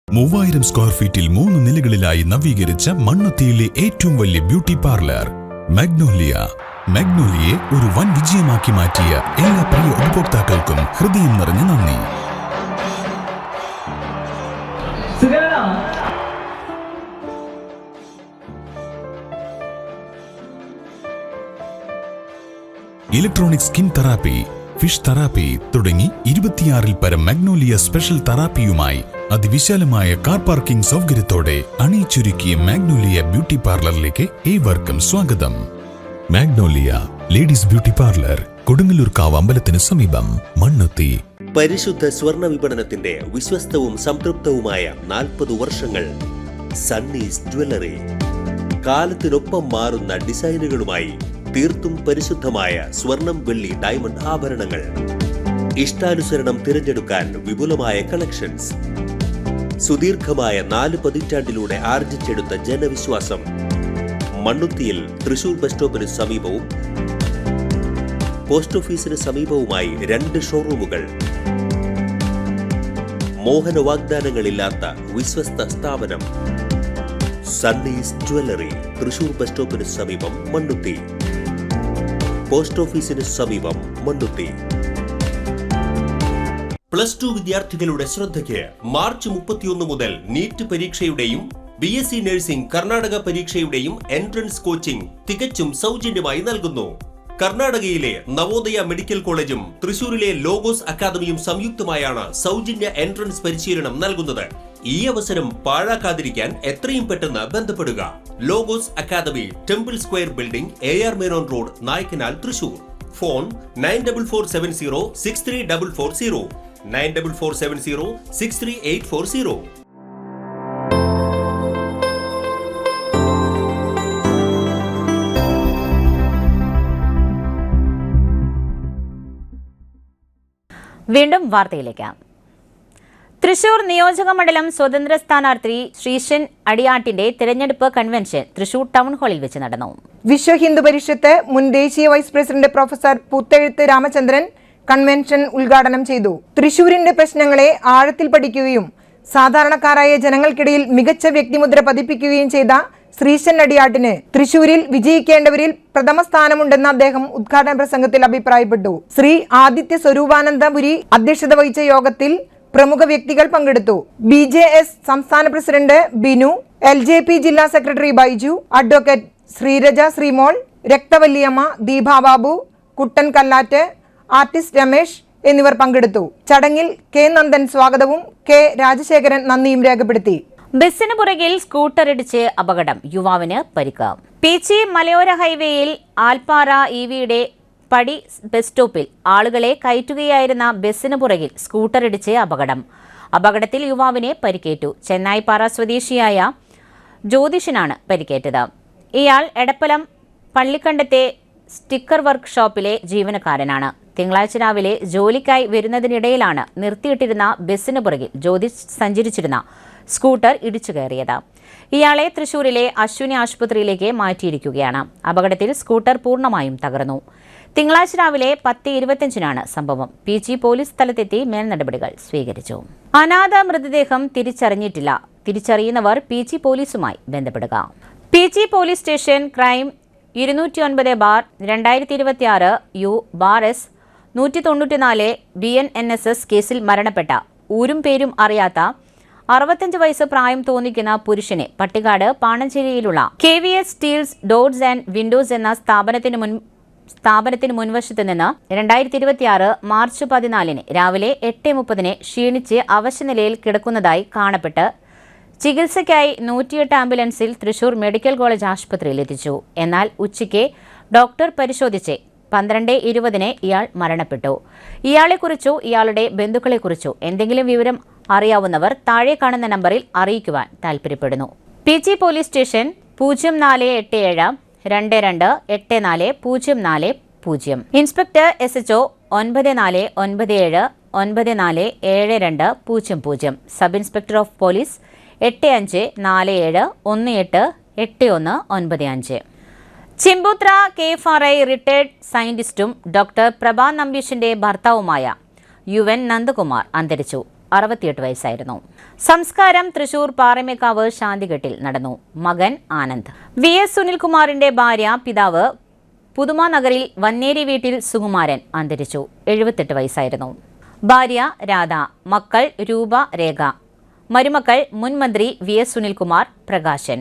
മൂവായിരം സ്ക്വയർ ഫീറ്റിൽ 3 നിലകളിലായി നവീകരിച്ച മണ്ണുത്തിയിലെ ഏറ്റവും വലിയ ബ്യൂട്ടി പാർലർ മാഗ്നോലിയെ ഒരു വൻ വിജയമാക്കി മാറ്റിയ എല്ലാ പ്രിയ ഉപഭോക്താക്കൾക്കും ഹൃദയം നിറഞ്ഞ നന്ദി. Electronic skin therapy, fish therapy തുടങ്ങി 26-ൽ പരം മാഗ്നോലിയ സ്പെഷ്യൽ തെറാപ്പിയുമായി അതിവിശാലമായ കാർ പാർക്കിംഗ് സൗകര്യത്തോടെ അണിയിച്ചൊരുക്കിയ മാഗ്നോലിയ ബ്യൂട്ടി പാർലറിലേക്ക് ഏവർക്കും സ്വാഗതം. മാഗ്നോലിയ ലേഡീസ് ബ്യൂട്ടി പാർലർ, കൊടുങ്ങല്ലൂർക്കാവ് അമ്പലത്തിന് സമീപം, മണ്ണുത്തി. പരിശുദ്ധ സ്വർണ്ണ വിപണനത്തിന്റെ വിശ്വസ്തവും സംതൃപ്തവുമായ 40 വർഷങ്ങൾ. സണ്ണീസ് ജ്വല്ലറി, കാലത്തിനൊപ്പം മാറുന്ന ഡിസൈനുകളുമായി തീർത്തും പരിശുദ്ധമായ സ്വർണം, വെള്ളി, ഡയമണ്ട് ആഭരണങ്ങൾ. ഇഷ്ടാനുസരണം തിരഞ്ഞെടുക്കാൻ വിപുലമായ കളക്ഷൻസ്. സുദീർഘമായ 4 പതിറ്റാണ്ടിലൂടെ ആർജിച്ചെടുത്ത ജനവിശ്വാസം. മണ്ണുത്തിയിൽ തൃശൂർ ബസ് സ്റ്റോപ്പിന് സമീപവും പോസ്റ്റ് ഓഫീസിന് സമീപവുമായി 2 ഷോറൂമുകൾ. മോഹന വാഗ്ദാനങ്ങളില്ലാത്ത വിശ്വസ്ത സ്ഥാപനം. സണ്ണീസ് ജ്വല്ലറി, തൃശൂർ ബസ് സ്റ്റോപ്പിന് സമീപം, മണ്ണുത്തി. പോസ്റ്റ് ഓഫീസിന് സമീപം, മണ്ണുത്തി. +2 വിദ്യാർത്ഥികളുടെ ശ്രദ്ധയ്ക്ക് മാർച്ച് 31 മുതൽ നീറ്റ് പരീക്ഷയുടെയും BSc നഴ്സിംഗ് കർണാടക പരീക്ഷയുടെയും എൻട്രൻസ് കോച്ചിംഗ് തികച്ചും സൗജന്യമായി നൽകുന്നു. കർണാടകയിലെ നവോദയ മെഡിക്കൽ കോളേജും തൃശൂരിലെ ലോഗോസ് അക്കാദമിയും സംയുക്തമായാണ് സൗജന്യ എൻട്രൻസ് പരിശീലനം നൽകുന്നത്. ഈ അവസരം പാഴാക്കാതിരിക്കാൻ എത്രയും പെട്ടെന്ന് ബന്ധപ്പെടുക. Logos academy, temple square building, AR Menon road, Naickanal, Thrissur. Phone 9447063440, 9447063840. വീണ്ടും വാർത്തയിലേക്ക്. തൃശൂർ നിയോജക മണ്ഡലം സ്വതന്ത്ര സ്ഥാനാർത്ഥി ശ്രീശൻ അടിയാട്ടിന്റെ തെരഞ്ഞെടുപ്പ് കൺവെൻഷൻ തൃശൂർ ടൗൺ ഹാളിൽ വെച്ച് നടന്നു. വിശ്വ ഹിന്ദു പരിഷത്ത് മുൻ ദേശീയ vice president professor Puthezhuth Ramachandran convention ഉദ്ഘാടനം ചെയ്തു. തൃശൂരിന്റെ പ്രശ്നങ്ങളെ ആഴത്തിൽ പഠിക്കുകയും സാധാരണക്കാരായ ജനങ്ങൾക്കിടയിൽ മികച്ച വ്യക്തിമുദ്ര പതിപ്പിക്കുകയും ചെയ്ത ശ്രീശൻ അടിയാട്ടിന് തൃശൂരിൽ വിജയിക്കേണ്ടവരിൽ പ്രഥമ സ്ഥാനമുണ്ടെന്ന് അദ്ദേഹം ഉദ്ഘാടന പ്രസംഗത്തിൽ അഭിപ്രായപ്പെട്ടു. ശ്രീ ആദിത്യ സ്വരൂപാനന്ദപുരി അധ്യക്ഷത വഹിച്ച യോഗത്തിൽ പ്രമുഖ വ്യക്തികൾ പങ്കെടുത്തു. BJS സംസ്ഥാന പ്രസിഡന്റ് ബിനു, LJP ജില്ലാ സെക്രട്ടറി ബൈജു, അഡ്വക്കേറ്റ് ശ്രീരജ ശ്രീമോൾ, രക്തവല്ലിയമ്മ, ദീപ ബാബു, കുട്ടൻ കല്ലാറ്റ്, ആർട്ടിസ്റ്റ് രമേശ് എന്നിവർ പങ്കെടുത്തു. ചടങ്ങിൽ K നന്ദൻ സ്വാഗതവും K രാജശേഖരൻ നന്ദിയും രേഖപ്പെടുത്തി. ബസിന് പുറകിൽ സ്കൂട്ടറിടിച്ച് അപകടം, യുവാവിന് പരിക്ക്. പീച്ചി മലയോര ഹൈവേയിൽ ആൽപ്പാറ EVയുടെ പടി ബസ് സ്റ്റോപ്പിൽ ആളുകളെ കയറ്റുകയായിരുന്ന ബസിന് പുറകിൽ സ്കൂട്ടറിടിച്ച് അപകടം. അപകടത്തിൽ യുവാവിനെ പരിക്കേറ്റു. ചെന്നായിപ്പാറ സ്വദേശിയായ ജ്യോതിഷിനാണ് പരിക്കേറ്റത്. ഇയാൾ എടപ്പലം പള്ളിക്കണ്ടത്തെ സ്റ്റിക്കർ വർക്ക് ഷോപ്പിലെ ജീവനക്കാരനാണ്. തിങ്കളാഴ്ച രാവിലെ ജോലിക്കായി വരുന്നതിനിടയിലാണ് നിർത്തിയിട്ടിരുന്ന ബസിന് പുറകിൽ ജ്യോതിഷ് സഞ്ചരിച്ചിരുന്ന സ്കൂട്ടർ ഇടിച്ചു കയറിയത്. ഇയാളെ തൃശൂരിലെ അശ്വിനി ആശുപത്രിയിലേക്ക് മാറ്റിയിരിക്കുകയാണ്. അപകടത്തിൽ സ്കൂട്ടർ പൂർണ്ണമായും തകർന്നു. തിങ്കളാഴ്ച രാവിലെ 10:25 സംഭവം. PG പോലീസ് സ്ഥലത്തെത്തി മേൽനടപടികൾ സ്വീകരിച്ചു. അനാഥ മൃതദേഹം തിരിച്ചറിഞ്ഞിട്ടില്ല. തിരിച്ചറിയുന്നവർ PG പോലീസുമായി ബന്ധപ്പെടുക. PG police station crime 209/2026 U/S 194 BNNSS കേസിൽ മരണപ്പെട്ട ഊരും പേരും അറിയാത്ത 65 വയസ്സ് പ്രായം തോന്നിക്കുന്ന പുരുഷനെ പട്ടിക്കാട് പാണഞ്ചേരിയിലുള്ള KVS steels doors and windows എന്ന സ്ഥാപനത്തിന് മുൻവശത്ത് നിന്ന് 2026 മാർച്ച് 14 രാവിലെ 8:30 ക്ഷീണിച്ച് അവശനിലയിൽ കിടക്കുന്നതായി കാണപ്പെട്ട് ചികിത്സയ്ക്കായി 108 ആംബുലൻസിൽ തൃശൂർ മെഡിക്കൽ കോളേജ് ആശുപത്രിയിൽ എത്തിച്ചു. എന്നാൽ ഉച്ചയ്ക്ക് ഡോക്ടർ പരിശോധിച്ച് 12:20 ഇയാൾ മരണപ്പെട്ടു. ഇയാളെക്കുറിച്ചോ ഇയാളുടെ ബന്ധുക്കളെക്കുറിച്ചോ എന്തെങ്കിലും വിവരം അറിയാവുന്നവർ താഴെ കാണുന്ന നമ്പറിൽ അറിയിക്കുവാൻ താൽപര്യപ്പെടുന്നു. PG police station 0487 22840440. Inspector SHO 9497 947200. Sub inspector of police 8547188195. Chimbuthra KFRI retired സയന്റിസ്റ്റും ഡോക്ടർ പ്രഭാ നമ്പീഷിന്റെ ഭർത്താവുമായ UN നന്ദകുമാർ അന്തരിച്ചു. 68 വയസ്സായിരുന്നു. സംസ്കാരം തൃശൂർ പാറമേക്കാവ് ശാന്തിഘട്ടിൽ നടന്നു. മകൻ ആനന്ദ്. VS സുനിൽകുമാറിന്റെ ഭാര്യ, പിതാവ് പുതുമ നഗറിൽ വന്നേരി വീട്ടിൽ സുകുമാരൻ അന്തരിച്ചു. 78 വയസ്സായിരുന്നു. ഭാര്യ രാധ, മക്കൾ രൂപ, രേഖ, മരുമക്കൾ മുൻ മന്ത്രി VS സുനിൽകുമാർ, പ്രകാശൻ.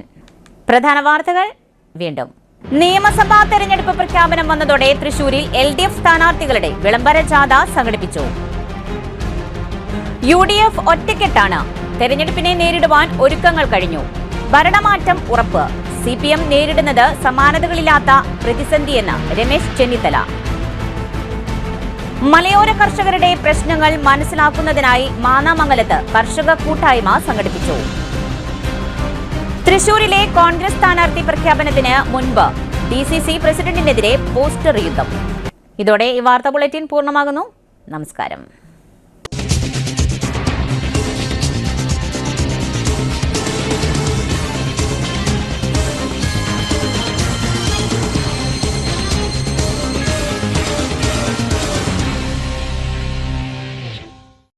പ്രധാന വാർത്തകൾ വീണ്ടും. നിയമസഭാ തെരഞ്ഞെടുപ്പ് പ്രഖ്യാപനം വന്നതോടെ തൃശൂരിൽ LDF സ്ഥാനാർത്ഥികളുടെ വിളംബര ജാഥ സംഘടിപ്പിച്ചു. UDF ഒറ്റക്കെട്ടാണ്. തെരഞ്ഞെടുപ്പിനെ നേരിടുവാൻ ഒരുക്കങ്ങൾ കഴിഞ്ഞു. ഭരണമാറ്റം ഉറപ്പ്. CPM നേരിടുന്നത് സമാനതകളില്ലാത്ത പ്രതിസന്ധിയെന്ന് രമേശ് ചെന്നിത്തല. മലയോര കർഷകരുടെ പ്രശ്നങ്ങൾ മനസ്സിലാക്കുന്നതിനായി മാന്നാമംഗലത്ത് കർഷക കൂട്ടായ്മ സംഘടിപ്പിച്ചു. തൃശൂരിലെ കോൺഗ്രസ് സ്ഥാനാർത്ഥി പ്രഖ്യാപനത്തിന് മുൻപ് DCC പ്രസിഡന്റിനെതിരെ പോസ്റ്റർ യുദ്ധം. ഇതോടെ ഈ വാർത്താ ബുള്ളറ്റിൻ പൂർണ്ണമാകുന്നു. നമസ്കാരം.